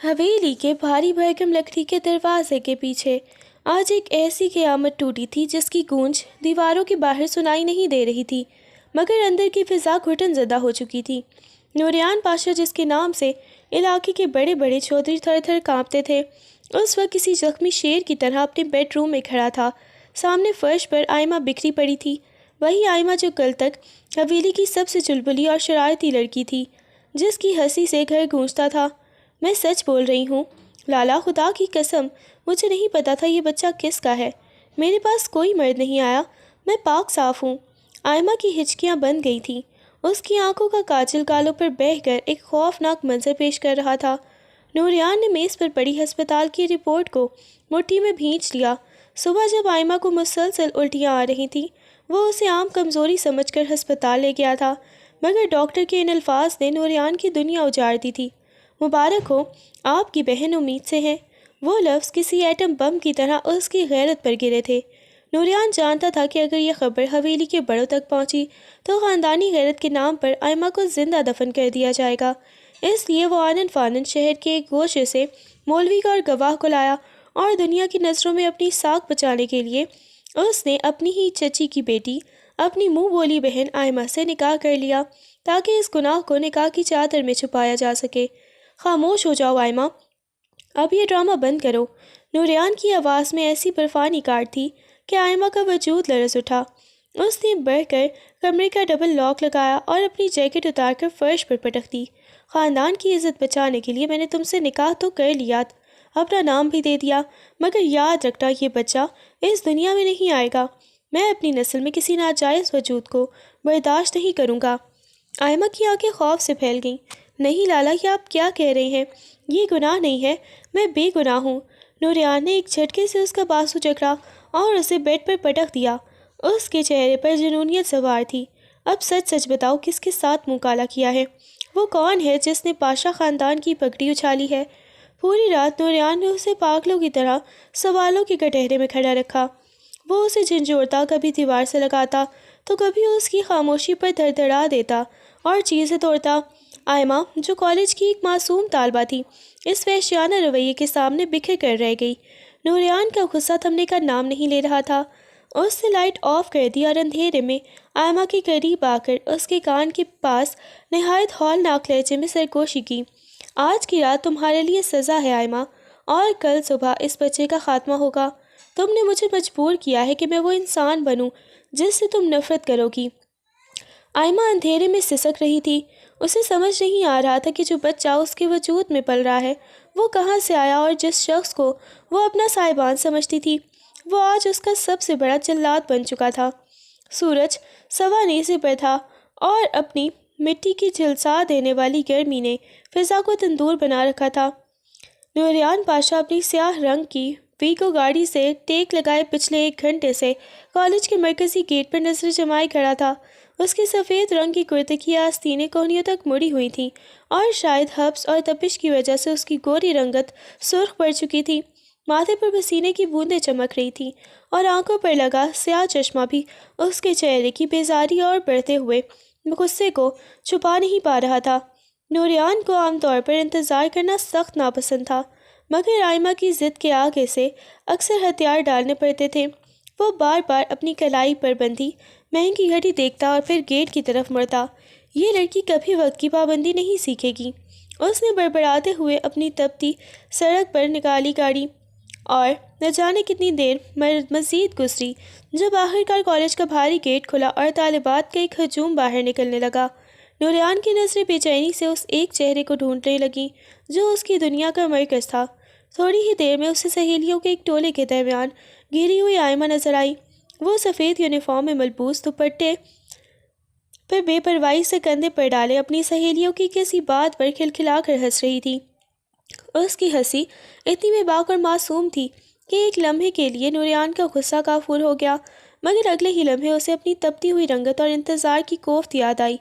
حویلی کے بھاری بھرکم لکڑی کے دروازے کے پیچھے آج ایک ایسی قیامت ٹوٹی تھی جس کی گونج دیواروں کے باہر سنائی نہیں دے رہی تھی، مگر اندر کی فضا گھٹن زدہ ہو چکی تھی۔ نوریان پاشا، جس کے نام سے علاقے کے بڑے بڑے چودھری تھر تھر کانپتے تھے، اس وقت کسی زخمی شیر کی طرح اپنے بیڈ روم میں کھڑا تھا۔ سامنے فرش پر آئمہ بکھری پڑی تھی، وہی آئمہ جو کل تک حویلی کی سب سے چلبلی اور شرارتی لڑکی تھی، جس کی ہنسی سے گھر گونجتا تھا۔ میں سچ بول رہی ہوں لالا، خدا کی قسم مجھے نہیں پتا تھا یہ بچہ کس کا ہے۔ میرے پاس کوئی مرد نہیں آیا، میں پاک صاف ہوں۔ آئمہ کی ہچکیاں بند گئی تھیں، اس کی آنکھوں کا کاجل گالوں پر بہہ کر ایک خوفناک منظر پیش کر رہا تھا۔ نوریان نے میز پر پڑی ہسپتال کی رپورٹ کو مٹھی میں بھینچ لیا۔ صبح جب آئمہ کو مسلسل الٹیاں آ رہی تھیں، وہ اسے عام کمزوری سمجھ کر ہسپتال لے گیا تھا، مگر ڈاکٹر کے ان الفاظ نے نوریان کی دنیا اجاڑ دی تھی۔ مبارک ہو، آپ کی بہن امید سے ہے۔ وہ لفظ کسی ایٹم بم کی طرح اس کی غیرت پر گرے تھے۔ نوریان جانتا تھا کہ اگر یہ خبر حویلی کے بڑوں تک پہنچی تو خاندانی غیرت کے نام پر آئمہ کو زندہ دفن کر دیا جائے گا، اس لیے وہ آنن فانن شہر کے ایک گوشے سے مولوی کا اور گواہ کو لایا، اور دنیا کی نظروں میں اپنی ساکھ بچانے کے لیے اس نے اپنی ہی چچی کی بیٹی، اپنی منہ بولی بہن آئمہ سے نکاح کر لیا، تاکہ اس گناہ کو نکاح کی چادر میں چھپایا جا سکے۔ خاموش ہو جاؤ آئمہ، اب یہ ڈرامہ بند کرو۔ نوریان کی آواز میں ایسی برفانی کاٹ تھی کہ آئمہ کا وجود لرز اٹھا۔ اس نے بڑھ کر کمرے کا ڈبل لاک لگایا اور اپنی جیکٹ اتار کر فرش پر پٹک دی۔ خاندان کی عزت بچانے کے لیے میں نے تم سے نکاح تو کر لیا، اپنا نام بھی دے دیا، مگر یاد رکھنا یہ بچہ اس دنیا میں نہیں آئے گا۔ میں اپنی نسل میں کسی ناجائز وجود کو برداشت نہیں کروں گا۔ آئمہ کی آنکھیں خوف سے پھیل گئیں۔ نہیں لالا، یہ آپ کیا کہہ رہے ہیں؟ یہ گناہ نہیں ہے، میں بے گناہ ہوں۔ نوریان نے ایک جھٹکے سے اس کا بازو جکڑا اور اسے بیڈ پر پٹک دیا۔ اس کے چہرے پر جنونیت سوار تھی۔ اب سچ سچ بتاؤ، کس کے ساتھ منہ کالا کیا ہے؟ وہ کون ہے جس نے پاشا خاندان کی پگڑی اچھالی ہے؟ پوری رات نوریان نے اسے پاگلوں کی طرح سوالوں کے کٹہرے میں کھڑا رکھا۔ وہ اسے جھنجھوڑتا، کبھی دیوار سے لگاتا تو کبھی اس کی خاموشی پر دھڑ دھڑا دیتا اور چیزیں توڑتا۔ آئمہ، جو کالج کی ایک معصوم طالبہ تھی، اس وحشیانہ رویے کے سامنے بکھر کر رہ گئی۔ نوریان کا غصہ تھمنے کا نام نہیں لے رہا تھا۔ اس نے لائٹ آف کر دی اور اندھیرے میں آئمہ کے قریب آ کر اس کے کان کے پاس نہایت ہولناک لہجے میں سرگوشی کی۔ آج کی رات تمہارے لیے سزا ہے آئمہ، اور کل صبح اس بچے کا خاتمہ ہوگا۔ تم نے مجھے مجبور کیا ہے کہ میں وہ انسان بنوں جس سے تم نفرت کرو گی۔ آئمہ اندھیرے میں سسک رہی تھی۔ اسے سمجھ نہیں آ رہا تھا کہ جو بچہ اس کے وجود میں پل رہا ہے وہ کہاں سے آیا، اور جس شخص کو وہ اپنا سائبان سمجھتی تھی وہ آج اس کا سب سے بڑا جلاد بن چکا تھا۔ سورج سوا نیزے پر تھا اور اپنی مٹی کی جھلسا دینے والی گرمی نے فضا کو تندور بنا رکھا تھا۔ نوریان پاشا اپنی سیاہ رنگ کی ویگو گاڑی سے ٹیک لگائے پچھلے 1 گھنٹے سے کالج کے مرکزی گیٹ پر نظر جمائے کھڑا تھا۔ اس کی سفید رنگ کی کرتے کی آستینیں کوہنیوں تک مڑی ہوئی تھیں، اور شاید حبس اور تپش کی وجہ سے اس کی گوری رنگت سرخ پڑ چکی تھی۔ ماتھے پر پسینے کی بوندیں چمک رہی تھیں، اور آنکھوں پر لگا سیاہ چشمہ بھی اس کے چہرے کی بیزاری اور بڑھتے ہوئے غصے کو چھپا نہیں پا رہا تھا۔ نوریان کو عام طور پر انتظار کرنا سخت ناپسند تھا، مگر آئمہ کی ضد کے آگے سے اکثر ہتھیار ڈالنے پڑتے تھے۔ وہ بار بار اپنی کلائی پر بندھی مہنگی گھڑی دیکھتا اور پھر گیٹ کی طرف مڑتا۔ یہ لڑکی کبھی وقت کی پابندی نہیں سیکھے گی۔ اس نے بڑبڑاتے ہوئے اپنی تپتی سڑک پر نکالی گاڑی، اور نہ جانے کتنی دیر مزید گزری جب آخرکار کالج کا بھاری گیٹ کھلا اور طالبات کا ایک ہجوم باہر نکلنے لگا۔ نوریان کی نظریں بے چینی سے اس ایک چہرے کو ڈھونڈنے لگیں جو اس کی دنیا کا مرکز تھا۔ تھوڑی ہی دیر میں اسے سہیلیوں کے ایک ٹولے کے درمیان گھری ہوئی آئمہ نظر آئی۔ وہ سفید یونیفارم میں ملبوس دوپٹے پر بے پرواہی سے کندھے پر ڈالے اپنی سہیلیوں کی کسی بات پر کھلکھلا کر ہنس رہی تھی۔ اس کی ہنسی اتنی بے باک اور معصوم تھی کہ ایک لمحے کے لیے نوریان کا غصہ کافور ہو گیا، مگر اگلے ہی لمحے اسے اپنی تپتی ہوئی رنگت اور انتظار کی کوفت یاد آئی۔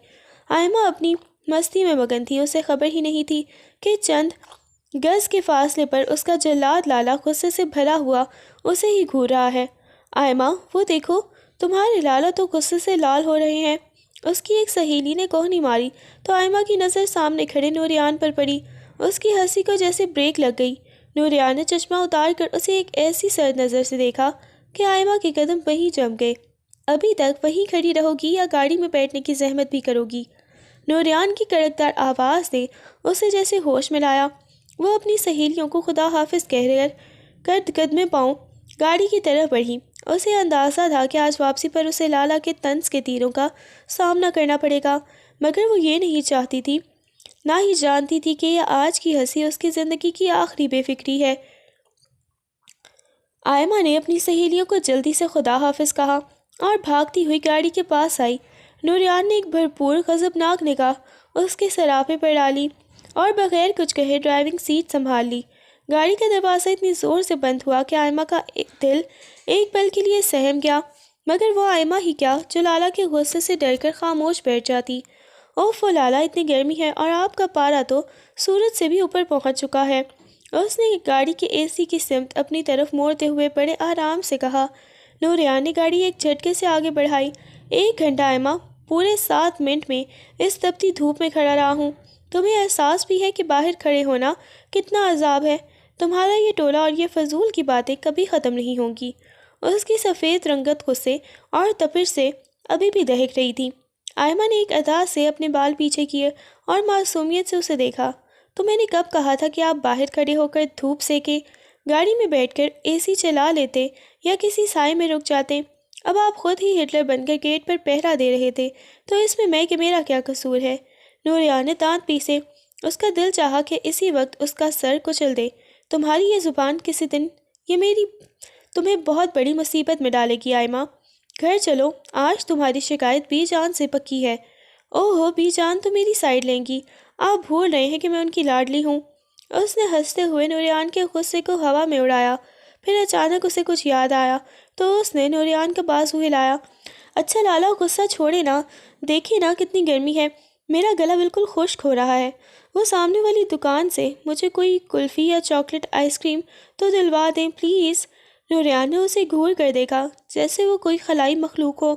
آئمہ اپنی مستی میں مگن تھی، اسے خبر ہی نہیں تھی کہ چند گز کے فاصلے پر اس کا جلاد لالا غصے سے بھرا ہوا اسے ہی گھور رہا ہے۔ آئمہ، وہ دیکھو، تمہارے لالا تو غصے سے لال ہو رہے ہیں۔ اس کی ایک سہیلی نے کوہنی ماری تو آئمہ کی نظر سامنے کھڑے نوریان پر پڑی۔ اس کی ہنسی کو جیسے بریک لگ گئی۔ نوریان نے چشمہ اتار کر اسے ایک ایسی سرد نظر سے دیکھا کہ آئمہ کے قدم وہیں جم گئے۔ ابھی تک وہیں کھڑی رہو گی یا گاڑی میں بیٹھنے کی زحمت بھی کرو گی؟ نوریان کی کڑکدار آواز نے اسے جیسے ہوش میں لایا۔ وہ اپنی سہیلیوں کو خدا حافظ کہہ کر قدمے پاؤں گاڑی کی طرف بڑھی۔ اسے اندازہ تھا کہ آج واپسی پر اسے لالا کے طنز کے تیروں کا سامنا کرنا پڑے گا، مگر وہ یہ نہیں چاہتی تھی، نہ ہی جانتی تھی کہ یہ آج کی ہنسی اس کی زندگی کی آخری بے فکری ہے۔ آئمہ نے اپنی سہیلیوں کو جلدی سے خدا حافظ کہا اور بھاگتی ہوئی گاڑی کے پاس آئی۔ نوریان نے ایک بھرپور غضبناک نگاہ اس کے سراپے پر ڈالی اور بغیر کچھ کہے ڈرائیونگ سیٹ سنبھال لی۔ گاڑی کا دروازہ اتنی زور سے بند ہوا کہ آئمہ کا دل ایک پل کے لیے سہم گیا، مگر وہ آئمہ ہی کیا جو لالا کے غصے سے ڈر کر خاموش بیٹھ جاتی۔ اوف لالا، اتنی گرمی ہے اور آپ کا پارا تو سورج سے بھی اوپر پہنچ چکا ہے۔ اس نے گاڑی کے اے سی کی سمت اپنی طرف موڑتے ہوئے بڑے آرام سے کہا۔ نوریان نے گاڑی ایک جھٹکے سے آگے بڑھائی۔ 1 گھنٹہ آئمہ، پورے 7 منٹ میں اس تپتی دھوپ میں کھڑا رہا ہوں۔ تمہیں احساس بھی ہے کہ باہر کھڑے ہونا کتنا عذاب ہے؟ تمہارا یہ ٹولہ اور یہ فضول کی باتیں کبھی ختم نہیں ہوں گی۔ اس کی سفید رنگت غصے اور تپش سے ابھی بھی دہک رہی تھی۔ آئمہ نے ایک ادا سے اپنے بال پیچھے کیے اور معصومیت سے اسے دیکھا۔ تو میں نے کب کہا تھا کہ آپ باہر کھڑے ہو کر دھوپ سیکیں؟ گاڑی میں بیٹھ کر اے سی چلا لیتے یا کسی سائے میں رک جاتے۔ اب آپ خود ہی ہٹلر بن کر گیٹ پر پہرا دے رہے تھے، تو اس میں کہ میرا کیا قصور ہے؟ نوریان نے دانت پیسے۔ اس کا دل چاہا کہ اسی وقت اس کا سر کچل دے۔ تمہاری یہ زبان کسی دن تمہیں بہت بڑی مصیبت میں ڈالے گی آئمہ۔ گھر چلو، آج تمہاری شکایت بی جان سے پکی ہے۔ اوہو، بی جان تو میری سائڈ لیں گی، آپ بھول رہے ہیں کہ میں ان کی لاڈلی ہوں۔ اس نے ہنستے ہوئے نوریان کے غصے کو ہوا میں اڑایا۔ پھر اچانک اسے کچھ یاد آیا تو اس نے نوریان کا بازو ہلایا۔ اچھا لالا، غصہ چھوڑے نا، دیکھیں نا کتنی گرمی ہے، میرا گلا بالکل خشک ہو رہا ہے۔ وہ سامنے والی دکان سے مجھے کوئی کلفی یا چاکلیٹ آئس کریم تو دلوا دیں پلیز۔ نوریان نے اسے گھور کر دیکھا جیسے وہ کوئی خلائی مخلوق ہو۔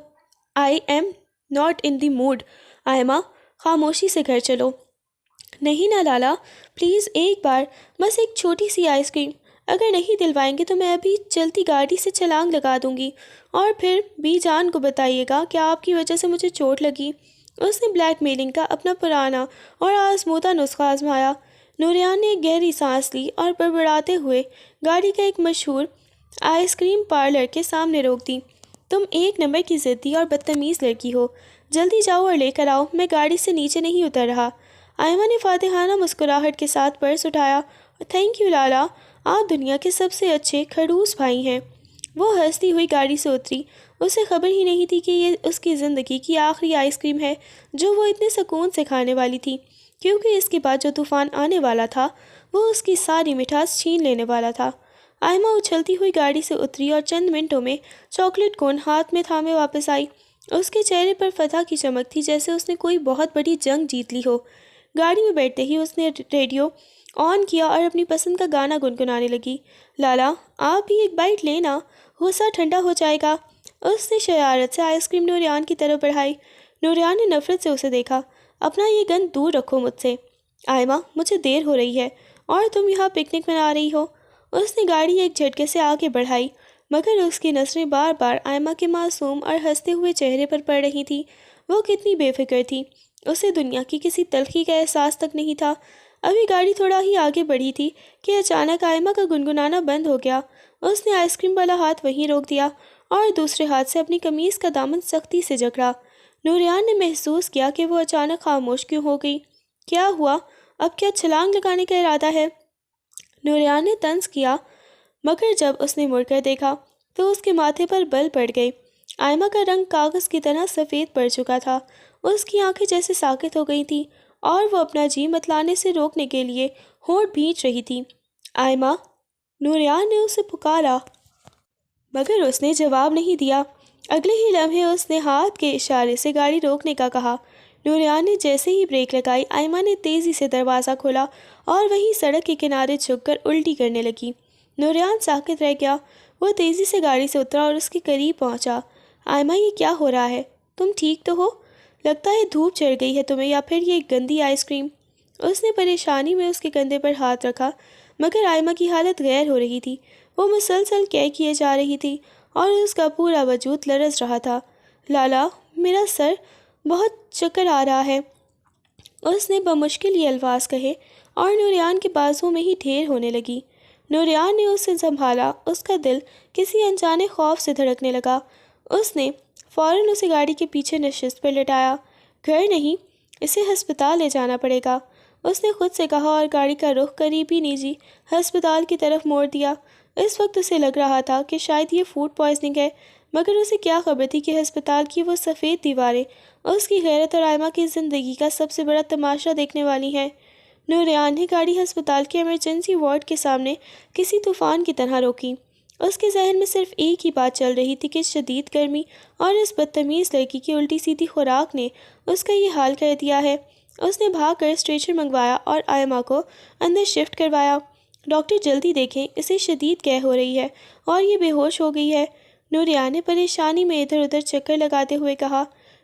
I am not in the mood Aima, خاموشی سے گھر چلو۔ نہیں نا لالا، پلیز ایک بار، بس ایک چھوٹی سی آئس کریم۔ اگر نہیں دلوائیں گے تو میں ابھی چلتی گاڑی سے چھلانگ لگا دوں گی اور پھر بی جان کو بتائیے گا کہ آپ کی وجہ سے مجھے چوٹ لگی۔ اس نے بلیک میلنگ کا اپنا پرانا اور آزمودہ نسخہ آزمایا۔ نوریان نے ایک گہری سانس لی اور بڑبڑاتے ہوئے گاڑی کا ایک مشہور آئس کریم پارلر کے سامنے روک دی۔ تم 1 نمبر کی ضدی اور بدتمیز لڑکی ہو، جلدی جاؤ اور لے کر آؤ، میں گاڑی سے نیچے نہیں اتر رہا۔ آئمہ نے فاتحانہ مسکراہٹ کے ساتھ پرس اٹھایا۔ تھینک یو لالا، آپ دنیا کے سب سے اچھے خڑوس بھائی ہیں۔ وہ ہنستی ہوئی گاڑی سے اتری۔ اسے خبر ہی نہیں تھی کہ یہ اس کی زندگی کی آخری آئس کریم ہے جو وہ اتنے سکون سے کھانے والی تھی، کیونکہ اس کے بعد جو طوفان آنے والا تھا وہ اس کی ساری مٹھاس چھین لینے والا تھا۔ آئمہ اچھلتی ہوئی گاڑی سے اتری اور چند منٹوں میں چاکلیٹ کون ہاتھ میں تھامے واپس آئی۔ اس کے چہرے پر فتح کی چمک تھی، جیسے اس نے کوئی بہت بڑی جنگ جیت لی ہو۔ گاڑی میں بیٹھتے ہی اس نے ریڈیو آن کیا اور اپنی پسند کا گانا گنگنانے لگی۔ لالا، آپ بھی ایک بائٹ لینا، غصہ ٹھنڈا ہو جائے گا۔ اس نے شرارت سے آئس کریم نوریان کی طرف بڑھائی۔ نوریان نے نفرت سے اسے دیکھا۔ اپنا یہ گند دور رکھو مجھ سے۔ آئمہ، مجھے دیر ہو رہی ہے اور تم یہاں پکنک منا رہی ہو۔ اس نے گاڑی ایک جھٹکے سے آگے بڑھائی، مگر اس کی نظریں بار بار آئمہ کے معصوم اور ہنستے ہوئے چہرے پر پڑ رہی تھیں۔ وہ کتنی بے فکر تھی، اسے دنیا کی کسی تلخی کا احساس تک نہیں تھا۔ ابھی گاڑی تھوڑا ہی آگے بڑھی تھی کہ اچانک آئمہ کا گنگنانا بند ہو گیا۔ اس نے آئس کریم والا ہاتھ وہیں روک دیا اور دوسرے ہاتھ سے اپنی قمیض کا دامن سختی سے جکڑا۔ نوریان نے محسوس کیا کہ وہ اچانک خاموش کیوں ہو گئی۔ کیا ہوا؟ اب کیا چھلانگ لگانے کا ارادہ ہے؟ نوریان نے طنز کیا، مگر جب اس نے مڑ کر دیکھا تو اس کے ماتھے پر بل پڑ گئی۔ آئمہ کا رنگ کاغذ کی طرح سفید پڑ چکا تھا۔ اس کی آنکھیں جیسے ساکت ہو گئی تھیں اور وہ اپنا جی متلانے سے روکنے کے لیے ہونٹ بھینچ رہی تھی۔ آئمہ، نوریان نے اسے پکارا، مگر اس نے جواب نہیں دیا۔ اگلے ہی لمحے اس نے ہاتھ کے اشارے سے گاڑی روکنے کا کہا۔ نوریان نے جیسے ہی بریک لگائی، آئمہ نے تیزی سے دروازہ کھولا اور وہیں سڑک کے کنارے جھک کر الٹی کرنے لگی۔ نوریان ساکت رہ گیا۔ وہ تیزی سے گاڑی سے اترا اور اس کے قریب پہنچا۔ آئمہ، یہ کیا ہو رہا ہے؟ تم ٹھیک تو ہو؟ لگتا ہے دھوپ چڑھ گئی ہے تمہیں، یا پھر یہ گندی آئس کریم۔ اس نے پریشانی میں اس کے کندھے پر ہاتھ رکھا، مگر آئمہ کی حالت غیر ہو رہی تھی۔ وہ مسلسل کیے جا رہی تھی اور اس کا پورا وجود لرز رہا تھا۔ لالا، میرا سر، بہت چکر آ رہا ہے، اس نے بمشکل یہ الفاظ کہے اور نوریان کے بازو میں ہی ڈھیر ہونے لگی۔ نوریان نے اسے سنبھالا، اس کا دل کسی انجانے خوف سے دھڑکنے لگا۔ اس نے فوراً اسے گاڑی کے پیچھے نشست پر لٹایا۔ گھر نہیں، اسے ہسپتال لے جانا پڑے گا، اس نے خود سے کہا اور گاڑی کا رخ قریبی نجی ہسپتال کی طرف موڑ دیا۔ اس وقت اسے لگ رہا تھا کہ شاید یہ فوڈ پوائزننگ ہے، مگر اسے کیا خبر تھی کہ ہسپتال کی وہ سفید دیواریں اس کی غیرت اور آئمہ کی زندگی کا سب سے بڑا تماشا دیکھنے والی ہیں۔ نوریان نے گاڑی ہسپتال کے ایمرجنسی وارڈ کے سامنے کسی طوفان کی طرح روکی۔ اس کے ذہن میں صرف ایک ہی بات چل رہی تھی کہ شدید گرمی اور اس بدتمیز لڑکی کی الٹی سیدھی خوراک نے اس کا یہ حال کر دیا ہے۔ اس نے بھاگ کر اسٹریچر منگوایا اور آئمہ کو اندر شفٹ کروایا۔ ڈاکٹر جلدی دیکھیں، اسے شدید قے ہو رہی ہے اور یہ بے ہوش ہو گئی ہے، نوریان نے پریشانی میں ادھر ادھر چکر لگاتے ہوئے کہا۔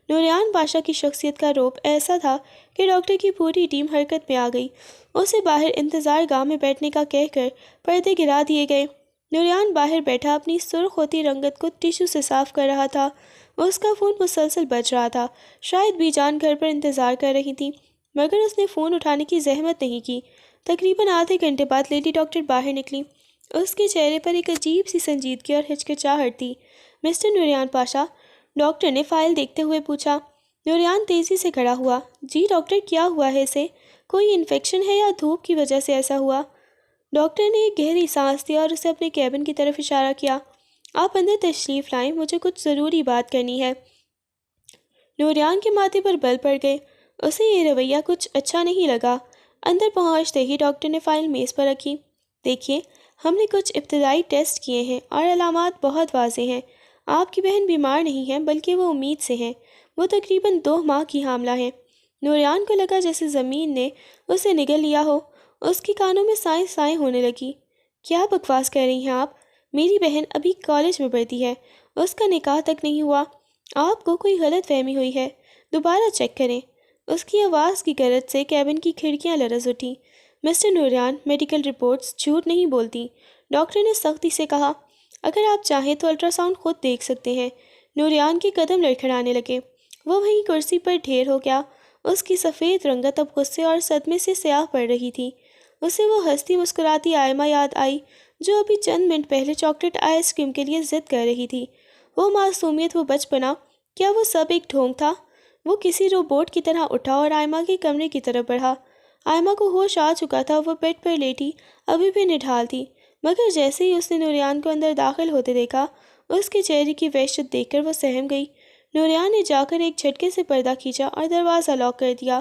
نوریان پاشا کی شخصیت کا رعب ایسا تھا کہ ڈاکٹر کی پوری ٹیم حرکت میں آ گئی۔ اسے باہر انتظار گاہ میں بیٹھنے کا کہہ کر پردے گرا دیے گئے۔ نوریان باہر بیٹھا اپنی سرخ ہوتی رنگت کو ٹیشو سے صاف کر رہا تھا۔ اس کا فون مسلسل بج رہا تھا، شاید بی جان گھر پر انتظار کر رہی تھی، مگر اس نے فون اٹھانے کی زحمت نہیں کی۔ تقریباً آدھے گھنٹے بعد لیڈی ڈاکٹر باہر نکلی۔ اس کے چہرے پر ایک عجیب سی سنجیدگی اور ہچکچاہٹ تھی۔ مسٹر نوریان پاشا، ڈاکٹر نے فائل دیکھتے ہوئے پوچھا۔ نوریان تیزی سے کھڑا ہوا۔ جی ڈاکٹر، کیا ہوا ہے اسے؟ کوئی انفیکشن ہے یا دھوپ کی وجہ سے ایسا ہوا؟ ڈاکٹر نے ایک گہری سانس لی اور اسے اپنے کیبن کی طرف اشارہ کیا۔ آپ اندر تشریف لائیں، مجھے کچھ ضروری بات کرنی ہے۔ نوریان کے ماتھے پر بل پڑ گئے، اسے یہ رویہ کچھ اچھا نہیں لگا۔ اندر پہنچتے ہی ڈاکٹر نے فائل میز پر رکھی۔ دیکھیے، ہم نے کچھ ابتدائی ٹیسٹ کیے ہیں اور علامات بہت واضح ہیں۔ آپ کی بہن بیمار نہیں ہے، بلکہ وہ امید سے ہیں۔ وہ تقریباً 2 ماہ کی حاملہ ہے۔ نوریان کو لگا جیسے زمین نے اسے نگل لیا ہو۔ اس کے کانوں میں سائیں سائیں ہونے لگی۔ کیا بکواس کہہ رہی ہیں آپ؟ میری بہن ابھی کالج میں پڑھتی ہے، اس کا نکاح تک نہیں ہوا۔ آپ کو کوئی غلط فہمی ہوئی ہے، دوبارہ چیک کریں۔ اس کی آواز کی گرج سے کیبن کی کھڑکیاں لرز اٹھیں۔ مسٹر نوریان، میڈیکل رپورٹس جھوٹ نہیں بولتی، ڈاکٹر نے سختی سے کہا۔ اگر آپ چاہیں تو الٹرا ساؤنڈ خود دیکھ سکتے ہیں۔ نوریان کے قدم لڑکھڑانے لگے۔ وہ وہیں کرسی پر ڈھیر ہو گیا۔ اس کی سفید رنگت اب غصے اور صدمے سے سیاہ پڑ رہی تھی۔ اسے وہ ہنستی مسکراتی آئمہ یاد آئی جو ابھی چند منٹ پہلے چاکلیٹ آئس کریم کے لیے ضد کر رہی تھی۔ وہ معصومیت، وہ بچپنا، کیا وہ سب ایک ڈھونگ تھا؟ وہ کسی روبوٹ کی طرح اٹھا اور آئمہ کے کمرے کی طرف بڑھا۔ آئمہ کو ہوش آ چکا تھا، وہ بیڈ پر لیٹی ابھی بھی نڈھال تھی، مگر جیسے ہی اس نے نوریان کو اندر داخل ہوتے دیکھا، اس کے چہرے کی وحشت دیکھ کر وہ سہم گئی۔ نوریان نے جا کر ایک جھٹکے سے پردہ کھینچا اور دروازہ لاک کر دیا۔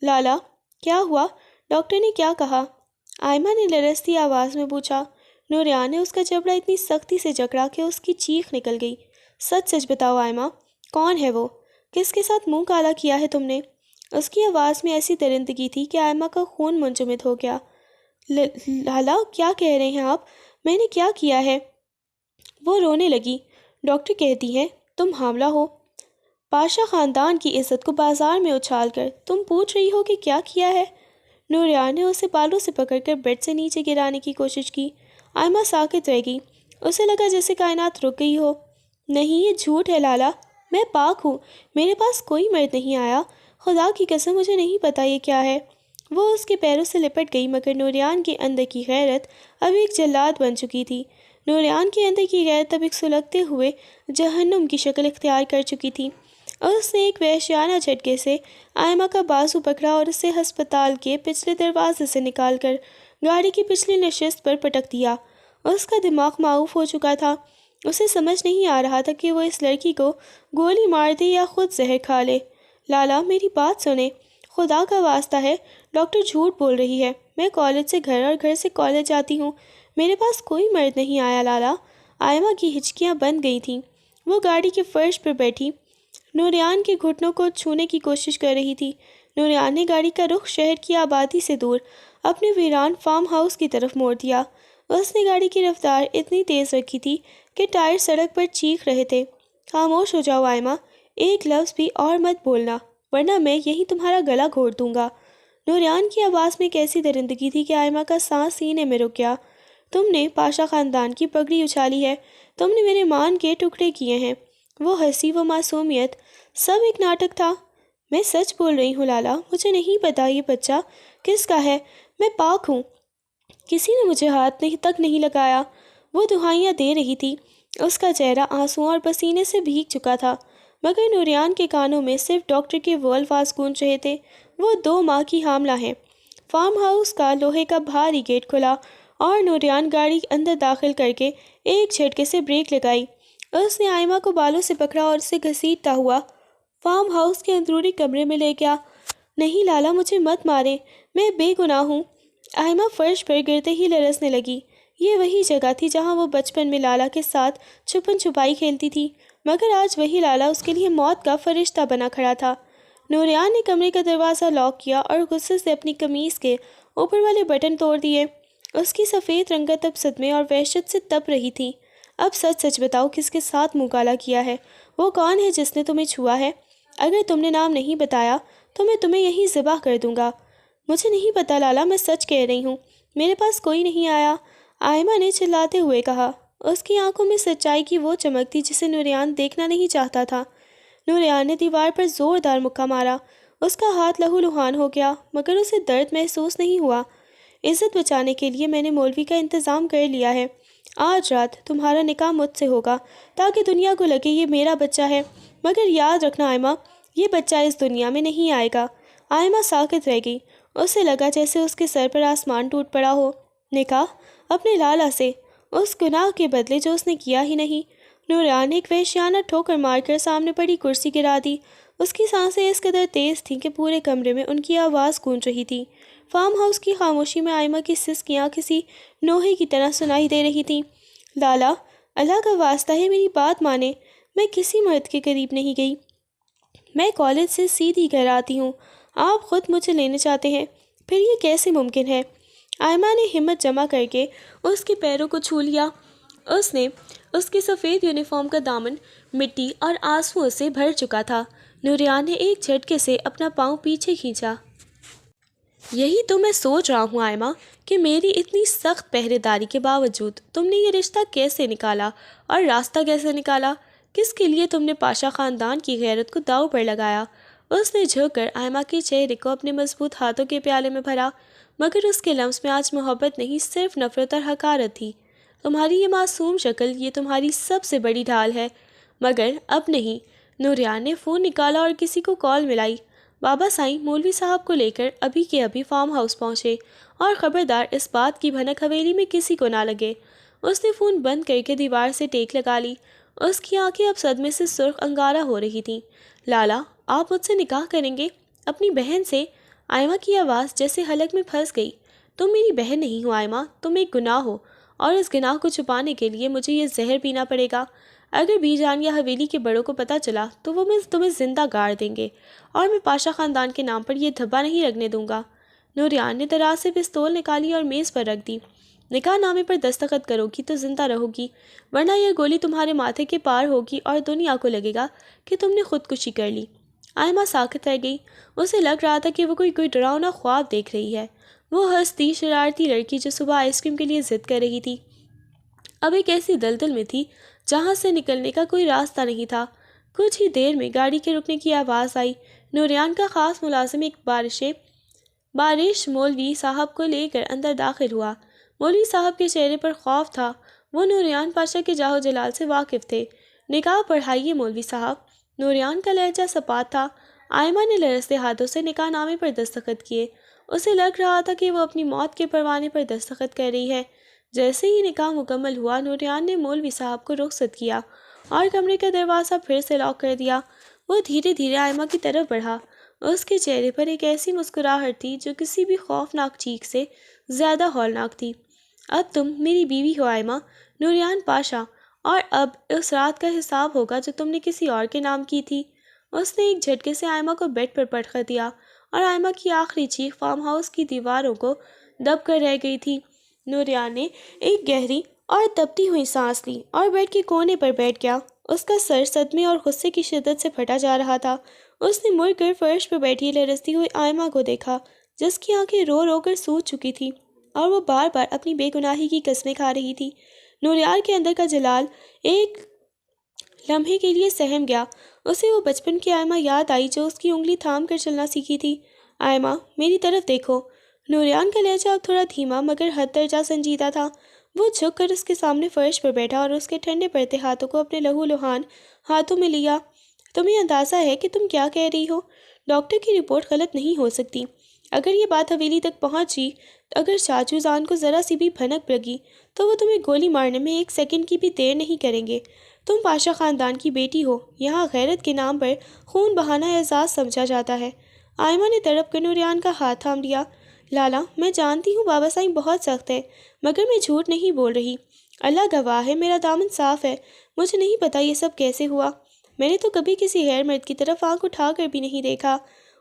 لالا، کیا ہوا؟ ڈاکٹر نے کیا کہا؟ آئمہ نے لرزتی آواز میں پوچھا۔ نوریان نے اس کا جبڑا اتنی سختی سے جکڑا کہ اس کی چیخ نکل گئی۔ سچ سچ بتاؤ آئمہ، کون ہے وہ؟ کس کے ساتھ منہ کالا کیا ہے تم نے؟ اس کی آواز میں ایسی درندگی تھی کہ آئمہ کا خون منجمد ہو گیا۔ لالا، کیا کہہ رہے ہیں آپ؟ میں نے کیا کیا ہے؟ وہ رونے لگی۔ ڈاکٹر کہتی ہیں تم حاملہ ہو۔ پاشا خاندان کی عزت کو بازار میں اچھال کر تم پوچھ رہی ہو کہ کیا کیا ہے؟ نوریان نے اسے بالوں سے پکڑ کر بیڈ سے نیچے گرانے کی کوشش کی۔ آئمہ ساکت رہ گئی۔ اسے لگا جیسے کائنات رک گئی ہو۔ نہیں، یہ جھوٹ ہے لالا، میں پاک ہوں، میرے پاس کوئی مرد نہیں آیا، خدا کی قسم مجھے نہیں پتا یہ کیا ہے۔ وہ اس کے پیروں سے لپٹ گئی، مگر نوریان کے اندر کی غیرت اب ایک جلاد بن چکی تھی۔ نوریان کے اندر کی غیرت اب ایک سلگتے ہوئے جہنم کی شکل اختیار کر چکی تھی۔ اس نے ایک وحشیانہ جھٹکے سے آئمہ کا بازو پکڑا اور اسے ہسپتال کے پچھلے دروازے سے نکال کر گاڑی کی پچھلی نشست پر پٹک دیا۔ اس کا دماغ معاف ہو چکا تھا۔ اسے سمجھ نہیں آ رہا تھا کہ وہ اس لڑکی کو گولی مار دے یا خود زہر کھا لے۔ لالا، میری بات سنیں، خدا کا واسطہ ہے، ڈاکٹر جھوٹ بول رہی ہے۔ میں کالج سے گھر اور گھر سے کالج جاتی ہوں، میرے پاس کوئی مرد نہیں آیا لالا۔ آئمہ کی ہچکیاں بند گئی تھیں۔ وہ گاڑی کے فرش پر بیٹھی نوریان کے گھٹنوں کو چھونے کی کوشش کر رہی تھی۔ نوریان نے گاڑی کا رخ شہر کی آبادی سے دور اپنے ویران فارم ہاؤس کی طرف موڑ دیا۔ اس نے گاڑی کی رفتار اتنی تیز رکھی تھی کہ ٹائر سڑک پر چیخ رہے تھے۔ خاموش ہو جاؤ آئمہ، ایک لفظ بھی اور مت بولنا ورنہ میں یہی تمہارا گلا گھونٹ دوں گا۔ نوریان کی آواز میں ایک ایسی درندگی تھی کہ آئمہ کا سانس سینے میں رک گیا۔ تم نے پاشا خاندان کی پگڑی اچھالی ہے، تم نے میرے مان کے ٹکڑے کیے ہیں۔ وہ ہنسی، وہ معصومیت، سب ایک ناٹک تھا۔ میں سچ بول رہی ہوں لالا، مجھے نہیں پتا یہ بچہ کس کا ہے، میں پاک ہوں، کسی نے مجھے ہاتھ تک نہیں لگایا۔ وہ دہائیاں دے رہی تھی، اس کا چہرہ آنسوؤں اور پسینے سے بھیگ چکا تھا، مگر نوریان کے کانوں میں صرف ڈاکٹر کے وہ الفاظ گونج رہے تھے، وہ 2 ماہ کی حاملہ ہے۔ فارم ہاؤس کا لوہے کا بھاری گیٹ کھلا اور نوریان گاڑی اندر داخل کر کے ایک جھٹکے سے بریک لگائی۔ اس نے آئمہ کو بالوں سے پکڑا اور اسے گھسیٹتا ہوا فارم ہاؤس کے اندرونی کمرے میں لے گیا۔ نہیں لالا، مجھے مت مارے، میں بے گناہ ہوں۔ آئمہ فرش پر گرتے ہی لرزنے لگی۔ یہ وہی جگہ تھی جہاں وہ بچپن میں لالا کے ساتھ چھپن چھپائی کھیلتی تھی، مگر آج وہی لالا اس کے لیے موت کا فرشتہ بنا کھڑا تھا۔ نوریان نے کمرے کا دروازہ لاک کیا اور غصے سے اپنی قمیص کے اوپر والے بٹن توڑ دیے۔ اس کی سفید رنگت اب صدمے اور وحشت سے تپ رہی تھی۔ اب سچ سچ بتاؤ، کس کے ساتھ منہ کالا کیا ہے؟ وہ کون ہے جس نے تمہیں چھوا ہے؟ اگر تم نے نام نہیں بتایا تو میں تمہیں یہیں ذبح کر دوں گا۔ مجھے نہیں پتا لالا، میں سچ کہہ رہی ہوں، میرے پاس کوئی نہیں آیا، آئمہ نے چلاتے ہوئے کہا۔ اس کی آنکھوں میں سچائی کی وہ چمک تھی جسے نوریان دیکھنا نہیں چاہتا تھا۔ نوریان نے دیوار پر زوردار مکہ مارا، اس کا ہاتھ لہو لہان ہو گیا، مگر اسے درد محسوس نہیں ہوا۔ عزت بچانے کے لیے میں نے مولوی کا انتظام کر لیا ہے، آج رات تمہارا نکاح مجھ سے ہوگا تاکہ دنیا کو لگے یہ میرا بچہ ہے، مگر یاد رکھنا آئمہ، یہ بچہ اس دنیا میں نہیں آئے گا۔ آئمہ ساکت رہ گئی، اسے لگا جیسے اس کے سر پر آسمان ٹوٹ پڑا ہو۔ نکاح اپنے لالا سے، اس گناہ کے بدلے جو اس نے کیا ہی نہیں۔ نوریان نے ایک وحشیانہ ٹھوکر مار کر سامنے پڑی کرسی گرا دی۔ اس کی سانسیں اس قدر تیز تھیں کہ پورے کمرے میں ان کی آواز گونج رہی تھی۔ فارم ہاؤس کی خاموشی میں آئمہ کی سسکیاں کسی نوحے کی طرح سنائی دے رہی تھیں۔ لالا، اللہ کا واسطہ ہے میری بات مانے، میں کسی مرد کے قریب نہیں گئی، میں کالج سے سیدھی گھر آتی ہوں، آپ خود مجھے لینے چاہتے ہیں، پھر یہ کیسے ممکن ہے؟ آئمہ نے ہمت جمع کر کے اس کے پیروں کو چھو لیا۔ اس کے سفید یونیفارم کا دامن مٹی اور آنسوؤں سے بھر چکا تھا۔ نوریان نے ایک جھٹکے سے اپنا پاؤں پیچھے کھینچا۔ یہی تو میں سوچ رہا ہوں آئمہ، کہ میری اتنی سخت پہرے داری کے باوجود تم نے یہ رشتہ کیسے نکالا اور راستہ کیسے نکالا؟ کس کے لیے تم نے پاشا خاندان کی غیرت کو داؤ پر لگایا؟ اس نے جھک کر آئمہ کے چہرے کو اپنے مضبوط ہاتھوں کے پیالے میں بھرا، مگر اس کے لمس میں آج محبت نہیں، صرف نفرت اور حقارت تھی۔ تمہاری یہ معصوم شکل، یہ تمہاری سب سے بڑی ڈھال ہے، مگر اب نہیں۔ نوریان نے فون نکالا اور کسی کو کال ملائی۔ بابا سائیں مولوی صاحب کو لے کر ابھی کے ابھی فارم ہاؤس پہنچے، اور خبردار اس بات کی بھنک حویلی میں کسی کو نہ لگے۔ اس نے فون بند کر کے دیوار سے ٹیک لگا لی، اس کی آنکھیں اب صدمے سے سرخ انگارہ ہو رہی تھیں۔ لالا، آپ مجھ سے نکاح کریں گے؟ اپنی بہن سے؟ آئمہ کی آواز جیسے حلق میں پھنس گئی۔ تم میری بہن نہیں ہو آئمہ، تم ایک گناہ ہو، اور اس گناہ کو چھپانے کے لیے مجھے یہ زہر پینا پڑے گا۔ اگر بی جان یا حویلی کے بڑوں کو پتہ چلا تو وہ تمہیں زندہ گاڑ دیں گے، اور میں پاشا خاندان کے نام پر یہ دھبا نہیں لگنے دوں گا۔ نوریان نے دراز سے پستول نکالی اور میز پر رکھ دی۔ نکاح نامے پر دستخط کرو گی تو زندہ رہو گی، ورنہ یہ گولی تمہارے ماتھے کے پار ہوگی اور دنیا کو لگے گا کہ تم نے خودکشی کر لی۔ آئمہ ساکت رہ گئی، اسے لگ رہا تھا کہ وہ کوئی ڈراؤنا خواب دیکھ رہی ہے۔ وہ ہنستی شرارتی لڑکی جو صبح آئس کریم کے لیے ضد کر رہی تھی، اب ایک ایسی دلدل میں تھی جہاں سے نکلنے کا کوئی راستہ نہیں تھا۔ کچھ ہی دیر میں گاڑی کے رکنے کی آواز آئی۔ نوریان کا خاص ملازم ایک بارش مولوی صاحب کو لے کر اندر داخل ہوا۔ مولوی صاحب کے چہرے پر خوف تھا، وہ نوریان پاشا کے جاہ و جلال سے واقف تھے۔ نکاح پڑھائیے مولوی صاحب۔ نوریان کا لہجہ سپات تھا۔ آئمہ نے لرزتے ہاتھوں سے نکاح نامے پر دستخط کیے، اسے لگ رہا تھا کہ وہ اپنی موت کے پروانے پر دستخط کر رہی ہے۔ جیسے ہی نکاح مکمل ہوا، نوریان نے مولوی صاحب کو رخصت کیا اور کمرے کا دروازہ پھر سے لاک کر دیا۔ وہ دھیرے دھیرے آئمہ کی طرف بڑھا، اس کے چہرے پر ایک ایسی مسکراہٹ تھی جو کسی بھی خوفناک چیخ سے زیادہ ہولناک تھی۔ اب تم میری بیوی ہو آئمہ، نوریان پاشا، اور اب اس رات کا حساب ہوگا جو تم نے کسی اور کے نام کی تھی۔ اس نے ایک جھٹکے سے آئمہ کو بیڈ پر پٹخ دیا، اور آئمہ کی آخری چیخ فارم ہاؤس کی دیواروں کو دب کر رہ گئی تھی۔ نوریان نے ایک گہری اور تپتی ہوئی سانس لی اور بیڈ کے کونے پر بیٹھ گیا۔ اس کا سر صدمے اور غصے کی شدت سے پھٹا جا رہا تھا۔ اس نے مڑ کر فرش پر بیٹھی لرزتی ہوئی آئمہ کو دیکھا جس کی آنکھیں رو رو کر سوج چکی تھی اور وہ بار بار اپنی بے گناہی کی قسمیں کھا رہی تھی۔ نوریان کے اندر کا جلال ایک لمحے کے لیے سہم گیا۔ اسے وہ بچپن کی آئمہ یاد آئی جو اس کی انگلی تھام کر چلنا سیکھی تھی۔ آئمہ، میری طرف دیکھو۔ نوریان کا لہجہ اب تھوڑا دھیما مگر حد درجہ سنجیدہ تھا۔ وہ جھک کر اس کے سامنے فرش پر بیٹھا اور اس کے ٹھنڈے پڑتے ہاتھوں کو اپنے لہو لہان ہاتھوں میں لیا۔ تمہیں اندازہ ہے کہ تم کیا کہہ رہی ہو؟ ڈاکٹر کی رپورٹ غلط نہیں ہو سکتی۔ اگر یہ بات حویلی تک پہنچی، اگر چاچو جان کو ذرا سی بھی بھنک لگی تو وہ تمہیں گولی مارنے میں ایک سیکنڈ کی بھی دیر نہیں کریں گے۔ تم پاشا خاندان کی بیٹی ہو، یہاں غیرت کے نام پر خون بہانا اعزاز سمجھا جاتا ہے۔ آئمہ نے تڑپ کر نوریان کا ہاتھ تھام لیا۔ لالا، میں جانتی ہوں بابا سائیں بہت سخت ہے، مگر میں جھوٹ نہیں بول رہی۔ اللہ گواہ ہے، میرا دامن صاف ہے۔ مجھے نہیں پتا یہ سب کیسے ہوا۔ میں نے تو کبھی کسی غیر مرد کی طرف آنکھ اٹھا کر بھی نہیں دیکھا۔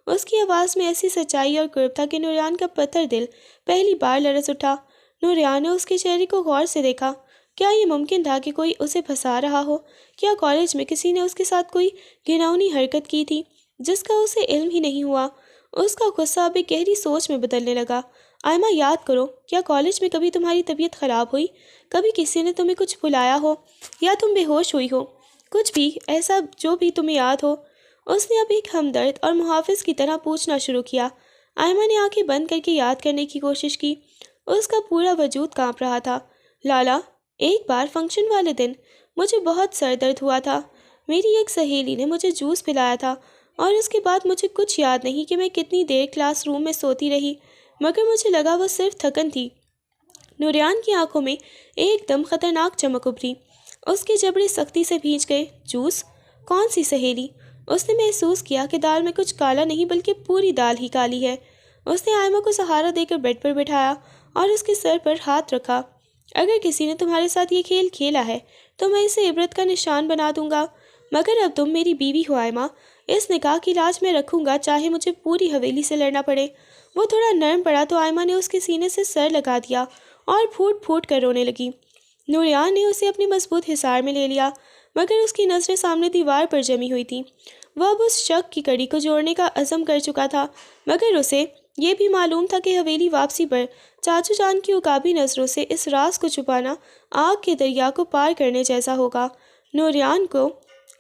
اس کی آواز میں ایسی سچائی اور قرب تھا کہ نوریان کا پتھر دل پہلی بار لرز اٹھا۔ نوریان نے اس کے چہرے کو غور سے دیکھا۔ کیا یہ ممکن تھا کہ کوئی اسے پھنسا رہا ہو؟ کیا کالج میں کسی نے اس کے ساتھ کوئی گھناؤنی حرکت کی تھی جس کا اسے علم ہی نہیں ہوا؟ اس کا غصہ اب ایک گہری سوچ میں بدلنے لگا۔ آئمہ، یاد کرو، کیا کالج میں کبھی تمہاری طبیعت خراب ہوئی؟ کبھی کسی نے تمہیں کچھ بلایا ہو یا تم بے ہوش ہوئی ہو؟ کچھ بھی ایسا جو بھی تمہیں یاد ہو؟ اس نے اب ایک ہمدرد اور محافظ کی طرح پوچھنا شروع کیا۔ آئمہ نے آنکھیں بند کر کے یاد کرنے کی کوشش کی۔ اس کا پورا وجود کانپ رہا تھا۔ لالا، ایک بار فنکشن والے دن مجھے بہت سر درد ہوا تھا۔ میری ایک سہیلی نے مجھے جوس پلایا تھا اور اس کے بعد مجھے کچھ یاد نہیں کہ میں کتنی دیر کلاس روم میں سوتی رہی، مگر مجھے لگا وہ صرف تھکن تھی۔ نوریان کی آنکھوں میں ایک دم خطرناک چمک ابھری۔ اس کے جبڑے سختی سے بھیج گئے۔ جوس؟ کون سی سہیلی؟ اس نے محسوس کیا کہ دال میں کچھ کالا نہیں بلکہ پوری دال ہی کالی ہے۔ اس نے آئمہ کو سہارا دے کر بیڈ پر بٹھایا اور اس کے سر پر ہاتھ رکھا۔ اگر کسی نے تمہارے ساتھ یہ کھیل کھیلا ہے تو میں اسے عبرت کا نشان بنا دوں گا، مگر اب تم میری بیوی ہو آئمہ۔ اس نکاح کی لاج میں رکھوں گا چاہے مجھے پوری حویلی سے لڑنا پڑے۔ وہ تھوڑا نرم پڑا تو آئمہ نے اس کے سینے سے سر لگا دیا اور پھوٹ پھوٹ کر رونے لگی۔ نوریان نے اسے اپنے مضبوط حصار میں لے لیا، مگر اس کی نظریں سامنے دیوار پر جمی ہوئی تھیں۔ وہ اب اس شک کی کڑی کو جوڑنے کا عزم کر چکا تھا، مگر اسے یہ بھی معلوم تھا کہ حویلی واپسی پر چاچو جان کی عقابی نظروں سے اس راز کو چھپانا آگ کے دریا کو پار کرنے جیسا ہوگا۔ نوریان کو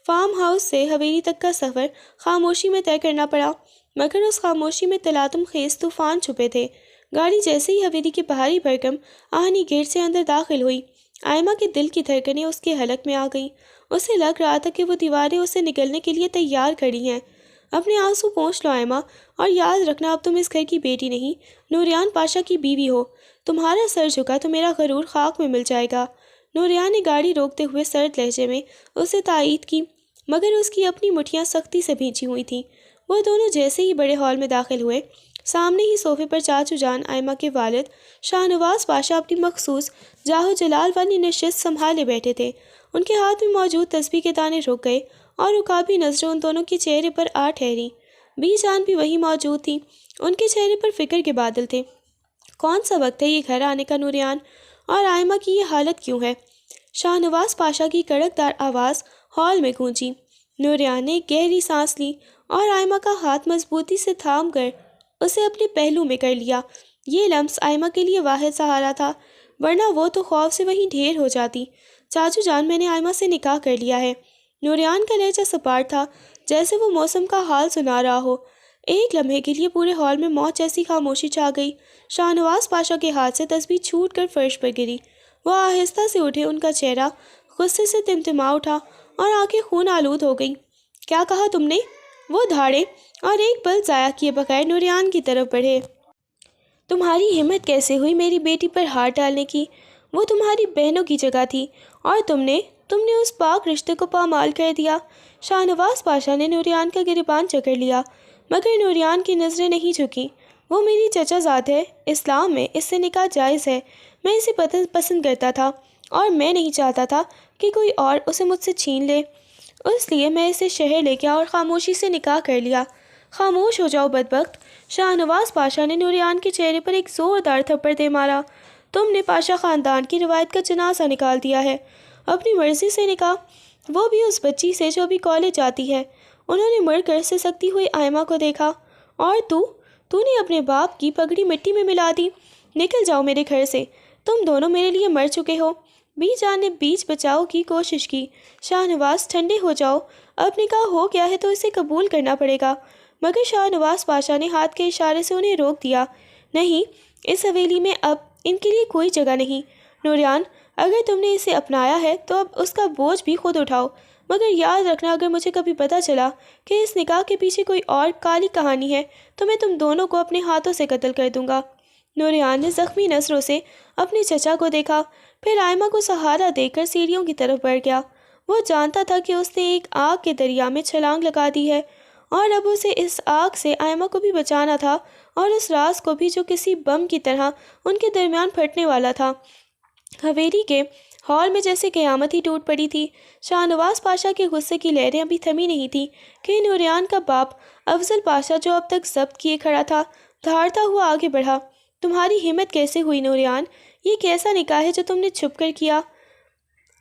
فارم ہاؤس سے حویلی تک کا سفر خاموشی میں طے کرنا پڑا، مگر اس خاموشی میں تلاطم خیز طوفان چھپے تھے۔ گاڑی جیسے ہی حویلی کی باہری بھرکم آہنی گیٹ سے اندر داخل ہوئی، آئمہ کے دل کی دھڑکنیں اس کے حلق میں آ گئیں۔ اسے لگ رہا تھا کہ وہ دیواریں اسے نگلنے کے لیے تیار کھڑی ہیں۔ اپنے آنسو پوچھ لو آئمہ، اور یاد رکھنا اب تم اس گھر کی بیٹی نہیں، نوریان پاشا کی بیوی ہو۔ تمہارا سر جھکا تو میرا غرور خاک میں مل جائے گا۔ نوریان نے گاڑی روکتے ہوئے سرد لہجے میں اسے تائید کی، مگر اس کی اپنی مٹھیاں سختی سے بھینچی ہوئی تھیں۔ وہ دونوں جیسے ہی بڑے ہال میں داخل ہوئے، سامنے ہی صوفے پر چاچو جان آئمہ کے والد شاہ نواز پاشا اپنی مخصوص جاہ و جلال والی نشست سنبھالے بیٹھے تھے۔ ان کے ہاتھ میں موجود تسبیح کے دانے رک گئے اور عقابی نظریں ان دونوں کے چہرے پر آ ٹھہریں۔ بی جان بھی وہی موجود تھی۔ ان کے چہرے پر فکر کے بادل تھے۔ کون سا وقت ہے یہ گھر آنے کا نوریان؟ اور آئمہ کی یہ حالت کیوں ہے؟ شاہ نواز پاشا کی کڑک دار آواز ہال میں گونجی۔ نوریان نے گہری سانس لی اور آئمہ کا ہاتھ مضبوطی سے تھام کر اسے اپنے پہلو میں کر لیا۔ یہ لمس آئمہ کے لیے واحد سہارا تھا، ورنہ وہ تو خوف سے وہیں ڈھیر ہو جاتی۔ چاچو جان، میں نے آئمہ سے نکاح کر لیا ہے۔ نوریان کا لہجہ سپاٹ تھا، جیسے وہ موسم کا حال سنا رہا ہو۔ ایک لمحے کے لیے پورے ہال میں موت جیسی خاموشی چھا گئی۔ شاہ نواز پاشا کے ہاتھ سے تسبیح چھوٹ کر فرش پر گری۔ وہ آہستہ سے اٹھے، ان کا چہرہ غصے سے تمتما اٹھا اور آنکھیں خون آلود ہو گئیں۔ کیا کہا تم نے؟ وہ دھاڑے اور ایک پل ضائع کیے بغیر نوریان کی طرف بڑھے۔ تمہاری ہمت کیسے ہوئی میری بیٹی پر ہاتھ ڈالنے کی؟ وہ تمہاری بہنوں کی جگہ تھی اور تم نے اس پاک رشتے کو پامال کر دیا۔ شاہ نواز پاشا نے نوریان کا گریبان جکڑ لیا، مگر نوریان کی نظریں نہیں جھکیں۔ وہ میری چچا زاد ہے، اسلام میں اس سے نکاح جائز ہے۔ میں اسے پسند کرتا تھا اور میں نہیں چاہتا تھا کہ کوئی اور اسے مجھ سے چھین لے، اس لیے میں اسے شہر لے گیا اور خاموشی سے نکاح کر لیا۔ خاموش ہو جاؤ بدبخت! شاہ نواز پاشا نے نوریان کے چہرے پر ایک زوردار تھپڑ دے مارا۔ تم نے پاشا خاندان کی روایت کا جنازہ نکال دیا ہے، اپنی مرضی سے نکاح، وہ بھی اس بچی سے جو ابھی کالج جاتی ہے۔ انہوں نے مڑ کر سسکتی ہوئی آئمہ کو دیکھا۔ اور تو نے اپنے باپ کی پگڑی مٹی میں ملا دی۔ نکل جاؤ میرے گھر سے، تم دونوں میرے لیے مر چکے ہو۔ بی جان نے بیچ بچاؤ کی کوشش کی۔ شاہ نواز ٹھنڈے ہو جاؤ، اب نکاح ہو گیا ہے تو اسے قبول کرنا پڑے گا۔ مگر شاہ نواز پاشا نے ہاتھ کے اشارے سے انہیں روک دیا۔ نہیں، اس حویلی میں اب ان کے لیے کوئی جگہ نہیں۔ نوریان، اگر تم نے اسے اپنایا ہے تو اب اس کا بوجھ بھی خود اٹھاؤ، مگر یاد رکھنا اگر مجھے کبھی پتہ چلا کہ اس نکاح کے پیچھے کوئی اور کالی کہانی ہے تو میں تم دونوں کو اپنے ہاتھوں سے قتل کر دوں گا۔ نوریان نے زخمی نظروں سے اپنے چچا کو دیکھا، پھر آئمہ کو سہارا دے کر سیڑھیوں کی طرف بڑھ گیا۔ وہ جانتا تھا کہ اس نے ایک آگ کے دریا میں چھلانگ لگا دی ہے اور اب اسے اس آگ سے آئمہ کو بھی بچانا تھا اور اس راز کو بھی جو کسی بم کی طرح ان کے درمیان پھٹنے والا تھا۔ حویلی کے ہال میں جیسے قیامت ہی ٹوٹ پڑی تھی۔ شاہ نواز پاشا کے غصے کی لہریں ابھی تھمی نہیں تھی کہ نوریان کا باپ افضل پاشا جو اب تک ضبط کیے کھڑا تھا، دھاڑتا ہوا آگے بڑھا۔ تمہاری ہمت کیسے ہوئی نوریان؟ یہ کیسا نکاح ہے جو تم نے چھپ کر کیا؟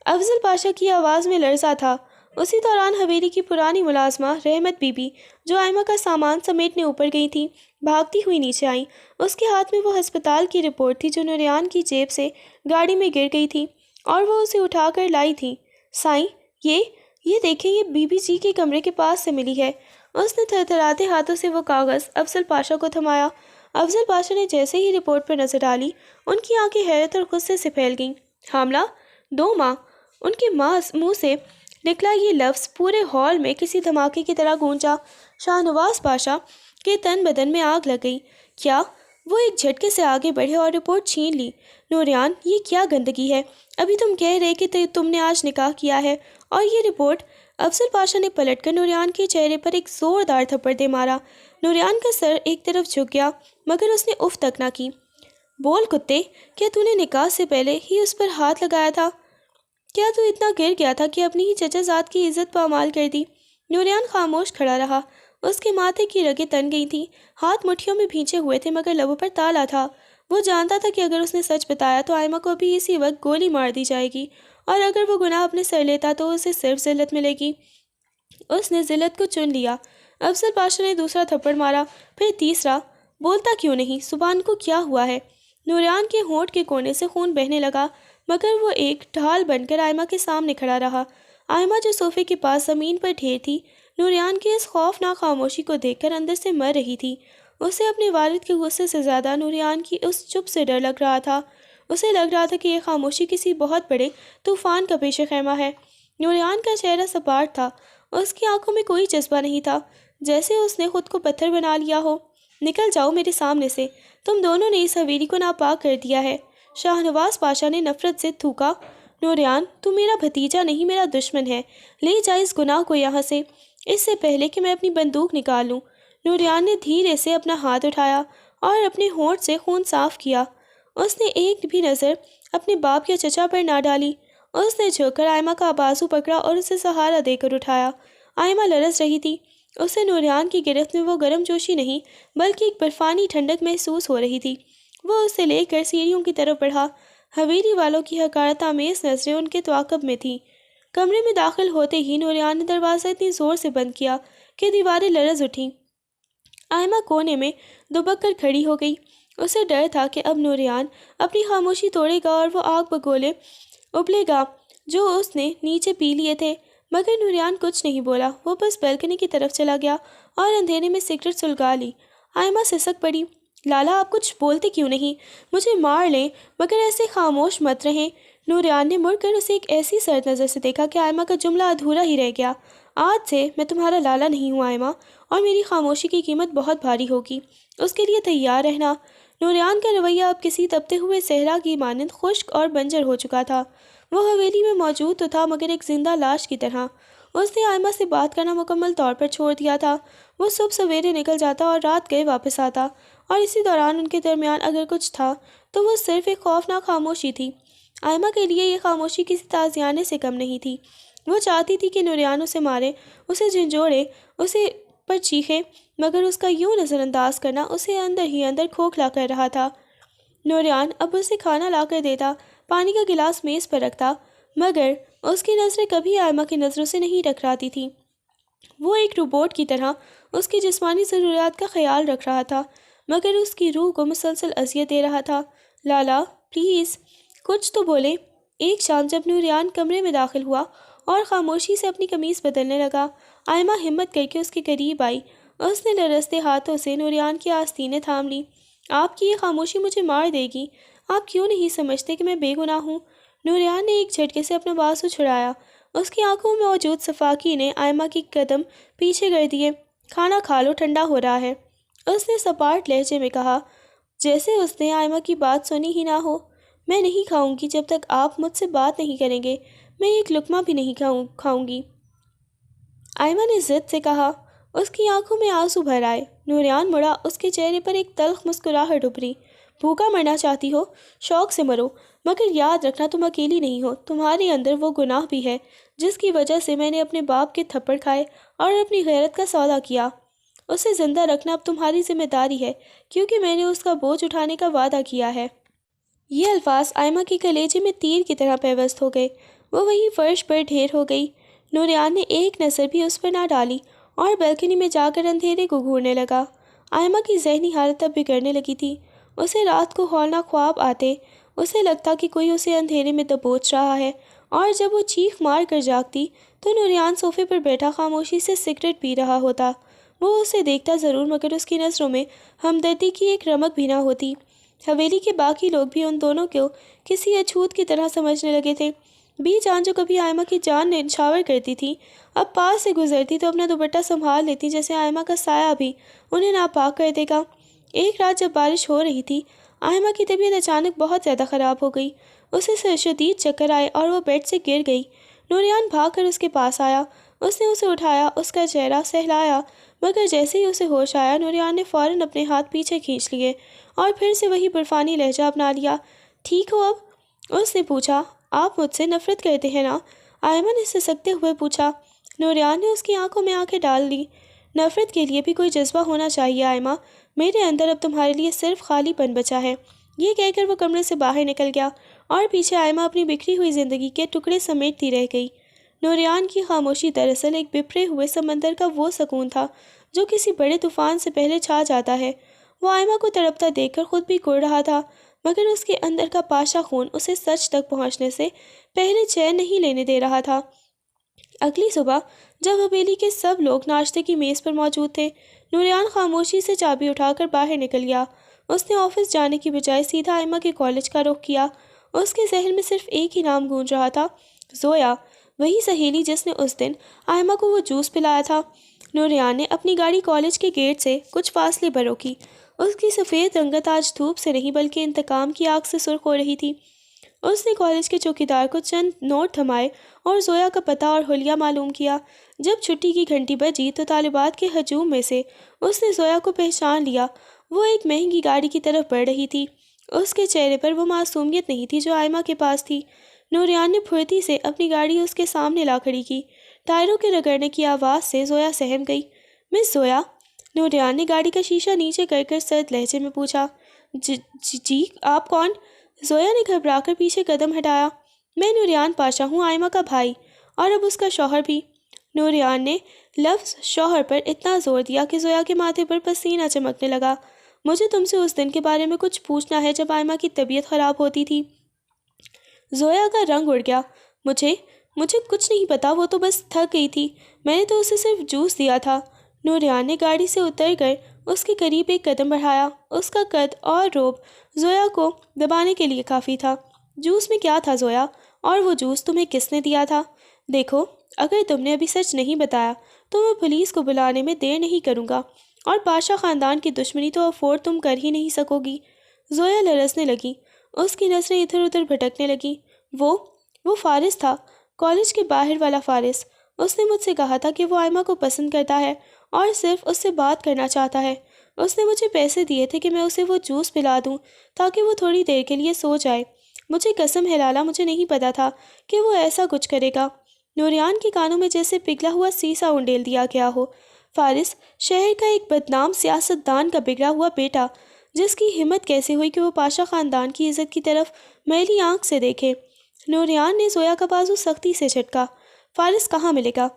افضل پاشا کی آواز میں لرزہ تھا۔ اسی دوران حویلی کی پرانی ملازمہ رحمت بی بی جو آئمہ کا سامان سمیٹنے اوپر گئی تھی، بھاگتی ہوئی نیچے آئیں۔ اس کے ہاتھ میں وہ ہسپتال کی رپورٹ تھی جو نوریان کی جیب سے گاڑی میں گر گئی تھی اور وہ اسے اٹھا کر لائی تھی۔ سائیں، یہ دیکھیں، یہ بی بی جی کے کمرے کے پاس سے ملی ہے۔ اس نے تھرتھراتے ہاتھوں سے وہ کاغذ افضل پاشا کو تھمایا۔ افضل پاشا نے جیسے ہی رپورٹ پر نظر ڈالی، ان کی آنکھیں حیرت اور غصے سے پھیل گئیں۔ حاملہ 2 ماہ! ان کے منہ سے نکلا یہ لفظ پورے ہال میں کسی دھماکے کی طرح گونجا۔ شاہ نواز پاشا کے تن بدن میں آگ لگ گئی۔ کیا؟ وہ ایک جھٹکے سے آگے بڑھے اور رپورٹ چھین لی۔ نوریان، یہ کیا گندگی ہے؟ ابھی تم کہہ رہے کہ تم نے آج نکاح کیا ہے، اور یہ رپورٹ؟ افضل پاشا نے پلٹ کر نوریان کے چہرے پر ایک زوردار تھپڑ دے مارا۔ نوریان کا سر ایک طرف جھک گیا، مگر اس نے اف تک نہ کی۔ بول کتے، کیا تو نے نکاح سے پہلے ہی اس پر ہاتھ لگایا تھا؟ کیا تو اتنا گر گیا تھا کہ اپنی ہی چچا زاد کی عزت پامال کر دی؟ نوریان خاموش کھڑا رہا۔ اس کے ماتھے کی رگیں تن گئی تھیں، ہاتھ مٹھیوں میں بھینچے ہوئے تھے مگر لبوں پر تالا تھا۔ وہ جانتا تھا کہ اگر اس نے سچ بتایا تو آئمہ کو بھی اسی وقت گولی مار دی جائے گی، اور اگر وہ گناہ اپنے سر لیتا تو اسے صرف ذلت ملے گی۔ اس نے ذلت کو چن لیا۔ افضل پاشا نے دوسرا تھپڑ مارا، پھر تیسرا۔ بولتا کیوں نہیں؟ زبان کو کیا ہوا ہے؟ نوریان کے ہونٹ کے کونے سے خون بہنے لگا، مگر وہ ایک ڈھال بن کر آئمہ کے سامنے کھڑا رہا۔ آئمہ جو صوفے کے پاس زمین پر ڈھیر تھی، نوریان کی اس خوفناک خاموشی کو دیکھ کر اندر سے مر رہی تھی۔ اسے اپنے والد کے غصے سے زیادہ نوریان کی اس چپ سے ڈر لگ رہا تھا۔ اسے لگ رہا تھا کہ یہ خاموشی کسی بہت بڑے طوفان کا پیش خیمہ ہے۔ نوریان کا چہرہ سپاٹ تھا، اس کی آنکھوں میں کوئی جذبہ نہیں تھا، جیسے اس نے خود کو پتھر بنا لیا ہو۔ نکل جاؤ میرے سامنے سے، تم دونوں نے اس حویلی کو ناپاک کر دیا ہے۔ شاہ نواز پاشا نے نفرت سے تھوکا۔ نوریان، تو میرا بھتیجا نہیں، میرا دشمن ہے۔ لے جا اس گناہ کو یہاں سے، اس سے پہلے کہ میں اپنی بندوق نکال لوں۔ نوریان نے دھیرے سے اپنا ہاتھ اٹھایا اور اپنے ہونٹ سے خون صاف کیا۔ اس نے ایک بھی نظر اپنے باپ یا چچا پر نہ ڈالی۔ اس نے جھک کر آئمہ کا بازو پکڑا اور اسے سہارا دے کر اٹھایا۔ آئمہ لرز رہی تھی۔ اسے نوریان کی گرفت میں وہ گرم جوشی نہیں بلکہ ایک برفانی ٹھنڈک محسوس ہو رہی تھی۔ وہ اسے لے کر سیڑھیوں کی طرف بڑھا۔ حویلی والوں کی حقارت آمیز نظریں ان کے تعاقب میں تھیں۔ کمرے میں داخل ہوتے ہی نوریان نے دروازہ اتنی زور سے بند کیا کہ دیواریں لرز اٹھیں۔ آئمہ کونے میں دبک کر کھڑی ہو گئی۔ اسے ڈر تھا کہ اب نوریان اپنی خاموشی توڑے گا اور وہ آگ بگولے ابلے گا جو اس نے نیچے پی لیے تھے، مگر نوریان کچھ نہیں بولا۔ وہ بس بیلکنی کی طرف چلا گیا اور اندھیرے میں سگریٹ سلگا لی۔ آئمہ سسک پڑی۔ لالا، آپ کچھ بولتے کیوں نہیں؟ مجھے مار لیں مگر ایسے خاموش مت رہیں۔ نوریان نے مڑ کر اسے ایک ایسی سرد نظر سے دیکھا کہ آئمہ کا جملہ ادھورا ہی رہ گیا۔ آج سے میں تمہارا لالا نہیں ہوں آئمہ، اور میری خاموشی کی قیمت بہت بھاری ہوگی، اس کے لیے تیار رہنا۔ نوریان کا رویہ اب کسی تپتے ہوئے صحرا کی مانند خشک اور بنجر ہو چکا تھا۔ وہ حویلی میں موجود تو تھا مگر ایک زندہ لاش کی طرح۔ اس نے آئمہ سے بات کرنا مکمل طور پر چھوڑ دیا تھا۔ وہ صبح سویرے نکل جاتا اور رات گئے واپس آتا، اور اسی دوران ان کے درمیان اگر کچھ تھا تو وہ صرف ایک خوفناک خاموشی تھی۔ آئمہ کے لیے یہ خاموشی کسی تازیانے سے کم نہیں تھی۔ وہ چاہتی تھی کہ نوریان اسے مارے، اسے جھنجھوڑے، اسے پر چیخے، مگر اس کا یوں نظر انداز کرنا اسے اندر ہی اندر کھوکھلا کر رہا تھا۔ نوریان اب اسے کھانا لا کر دیتا، پانی کا گلاس میز پر رکھتا، مگر اس کی نظریں کبھی آئمہ کی نظروں سے نہیں ٹکراتی تھیں۔ وہ ایک روبوٹ کی طرح اس کی جسمانی ضروریات کا خیال رکھ رہا تھا، مگر اس کی روح کو مسلسل اذیت دے رہا تھا۔ لالا پلیز کچھ تو بولے۔ ایک شام جب نوریان کمرے میں داخل ہوا اور خاموشی سے اپنی قمیص بدلنے لگا، آئمہ ہمت کر کے اس کے قریب آئی۔ اس نے لرزتے ہاتھوں سے نوریان کی آستینیں تھام لی۔ آپ کی یہ خاموشی مجھے مار دے گی۔ آپ کیوں نہیں سمجھتے کہ میں بے گناہ ہوں؟ نوریان نے ایک جھٹکے سے اپنا بازو چھڑایا۔ اس کی آنکھوں میں موجود صفاقی نے آئمہ کی قدم پیچھے کر دیے۔ کھانا کھا لو، ٹھنڈا ہو رہا ہے، اس نے سپاٹ لہجے میں کہا، جیسے اس نے آئمہ کی بات سنی ہی نہ ہو۔ میں نہیں کھاؤں گی جب تک آپ مجھ سے بات نہیں کریں گے۔ میں ایک لقمہ بھی نہیں کھاؤں گی، آئمہ نے ضد سے کہا۔ اس کی آنکھوں میں آنسو بھر آئے۔ نوریان مڑا، اس کے چہرے پر ایک تلخ مسکراہٹ ابھری۔ بھوکا مرنا چاہتی ہو؟ شوق سے مرو، مگر یاد رکھنا تم اکیلی نہیں ہو، تمہارے اندر وہ گناہ بھی ہے جس کی وجہ سے میں نے اپنے باپ کے تھپڑ کھائے اور اپنی غیرت کا سودا کیا۔ اسے زندہ رکھنا اب تمہاری ذمہ داری ہے، کیونکہ میں نے اس کا بوجھ اٹھانے کا وعدہ کیا ہے۔ یہ الفاظ آئمہ کے کلیجے میں تیر کی طرح پیوست ہو گئے۔ وہ وہیں فرش پر ڈھیر ہو گئی۔ نوریان نے ایک نظر بھی اس پر نہ ڈالی اور بالکنی میں جا کر اندھیرے کو گھورنے لگا۔ آئمہ کی ذہنی حالت اب بگڑنے لگی تھی۔ اسے رات کو ہولناک خواب آتے، اسے لگتا کہ کوئی اسے اندھیرے میں دبوچ رہا ہے، اور جب وہ چیخ مار کر جاگتی تو نوریان صوفے پر بیٹھا خاموشی سے سگریٹ پی رہا ہوتا۔ وہ اسے دیکھتا ضرور، مگر اس کی نظروں میں ہمدردی کی ایک رمق بھی نہ ہوتی۔ حویلی کے باقی لوگ بھی ان دونوں کو کسی اچھوت کی طرح سمجھنے لگے تھے۔ بی جان جو کبھی آئمہ کی جان نچھاور کرتی تھی، اب پاس سے گزرتی تو اپنا دوپٹہ سنبھال لیتی، جیسے آئمہ کا سایہ بھی انہیں ناپاک کر دے گا۔ ایک رات جب بارش ہو رہی تھی، آئمہ کی طبیعت اچانک بہت زیادہ خراب ہو گئی۔ اسے شدید چکر آئے اور وہ بیڈ سے گر گئی۔ نوریان بھاگ کر اس کے پاس آیا۔ اس نے اسے اٹھایا، اس کا چہرہ سہلایا، مگر جیسے ہی اسے ہوش آیا، نوریان نے فوراً اپنے ہاتھ پیچھے کھینچ لیے اور پھر سے وہی برفانی لہجہ اپنا لیا۔ ٹھیک ہو اب؟ اس نے پوچھا۔ آپ مجھ سے نفرت کرتے ہیں نا؟ آئمہ نے سسکتے ہوئے پوچھا۔ نوریان نے اس کی آنکھوں میں آنکھیں ڈال لی۔ نفرت کے لیے بھی کوئی جذبہ ہونا چاہیے آئمہ، میرے اندر اب تمہارے لیے صرف خالی پن بچا ہے۔ یہ کہہ کر وہ کمرے سے باہر نکل گیا اور پیچھے آئمہ اپنی بکھری ہوئی زندگی کے ٹکڑے سمیٹتی رہ گئی۔ نوریان کی خاموشی دراصل ایک بپھرے ہوئے سمندر کا وہ سکون تھا جو کسی بڑے طوفان سے پہلے چھا جاتا ہے۔ وہ آئمہ کو تڑپتا دیکھ کر خود بھی کڑ رہا تھا، مگر اس کے اندر کا پاشا خون اسے سچ تک پہنچنے سے پہلے چین نہیں لینے دے رہا تھا۔ اگلی صبح جب حویلی کے سب لوگ ناشتے کی میز پر موجود تھے، نوریان خاموشی سے چابی اٹھا کر باہر نکل گیا۔ اس نے آفس جانے کی بجائے سیدھا آئمہ کے کالج کا رخ کیا۔ اس کے ذہن میں صرف ایک ہی نام گونج رہا تھا، زویا، وہی سہیلی جس نے اس دن آئمہ کو وہ جوس پلایا تھا۔ نوریان نے اپنی گاڑی کالج کے گیٹ سے کچھ فاصلے پر روکی۔ اس کی سفید رنگت آج دھوپ سے نہیں بلکہ انتقام کی آگ سے سرخ ہو رہی تھی۔ اس نے کالج کے چوکیدار کو چند نوٹ تھمائے اور زویا کا پتہ اور حلیہ معلوم کیا۔ جب چھٹی کی گھنٹی بجی تو طالبات کے ہجوم میں سے اس نے زویا کو پہچان لیا۔ وہ ایک مہنگی گاڑی کی طرف بڑھ رہی تھی۔ اس کے چہرے پر وہ معصومیت نہیں تھی جو آئمہ کے پاس تھی۔ نوریان نے پھرتی سے اپنی گاڑی اس کے سامنے لا کھڑی کی۔ ٹائروں کے رگڑنے کی آواز سے زویا سہم گئی۔ مس زویا؟ نوریان نے گاڑی کا شیشہ نیچے کر کر سرد لہجے میں پوچھا۔ جی آپ کون؟ زویا نے گھبرا کر پیچھے قدم ہٹایا۔ میں نوریان پاشا ہوں، آئمہ کا بھائی، اور اب اس کا شوہر بھی۔ نوریان نے لفظ شوہر پر اتنا زور دیا کہ زویا کے ماتھے پر پسینہ چمکنے لگا۔ مجھے تم سے اس دن کے بارے میں کچھ پوچھنا ہے جب آئمہ کی طبیعت خراب ہوتی تھی۔ زویا کا رنگ اڑ گیا۔ مجھے کچھ نہیں پتا، وہ تو بس تھک گئی تھی، میں نے تو اسے صرف جوس دیا تھا۔ نوریان نے گاڑی سے اتر کر اس کے قریب ایک قدم بڑھایا۔ اس کا قد اور روب زویا کو دبانے کے لیے کافی تھا۔ جوس میں کیا تھا زویا؟ اور وہ جوس تمہیں کس نے دیا تھا؟ دیکھو، اگر تم نے ابھی سچ نہیں بتایا تو میں پولیس کو بلانے میں دیر نہیں کروں گا، اور پاشا خاندان کی دشمنی تو افورڈ تم کر ہی نہیں سکو گی۔ زویا لرزنے لگی، اس کی نظریں ادھر ادھر بھٹکنے لگی۔ وہ فارس تھا، کالج کے باہر والا فارس۔ اس نے مجھ سے کہا تھا کہ وہ آئمہ کو پسند کرتا ہے اور صرف اس سے بات کرنا چاہتا ہے۔ اس نے مجھے پیسے دیے تھے کہ میں اسے وہ جوس پلا دوں تاکہ وہ تھوڑی دیر کے لیے سو جائے۔ مجھے قسم ہے لالا، مجھے نہیں پتا تھا کہ وہ ایسا کچھ کرے گا۔ نوریان کے کانوں میں جیسے پگھلا ہوا سیسا انڈیل دیا گیا ہو۔ فارس شہر کا ایک بدنام سیاست دان کا بگڑا ہوا بیٹا، جس کی ہمت کیسے ہوئی کہ وہ پاشا خاندان کی عزت کی طرف میلی آنکھ سے دیکھے۔ نوریان نے زویا کا بازو سختی سے جھٹکا۔ فارس کہاں ملے گا؟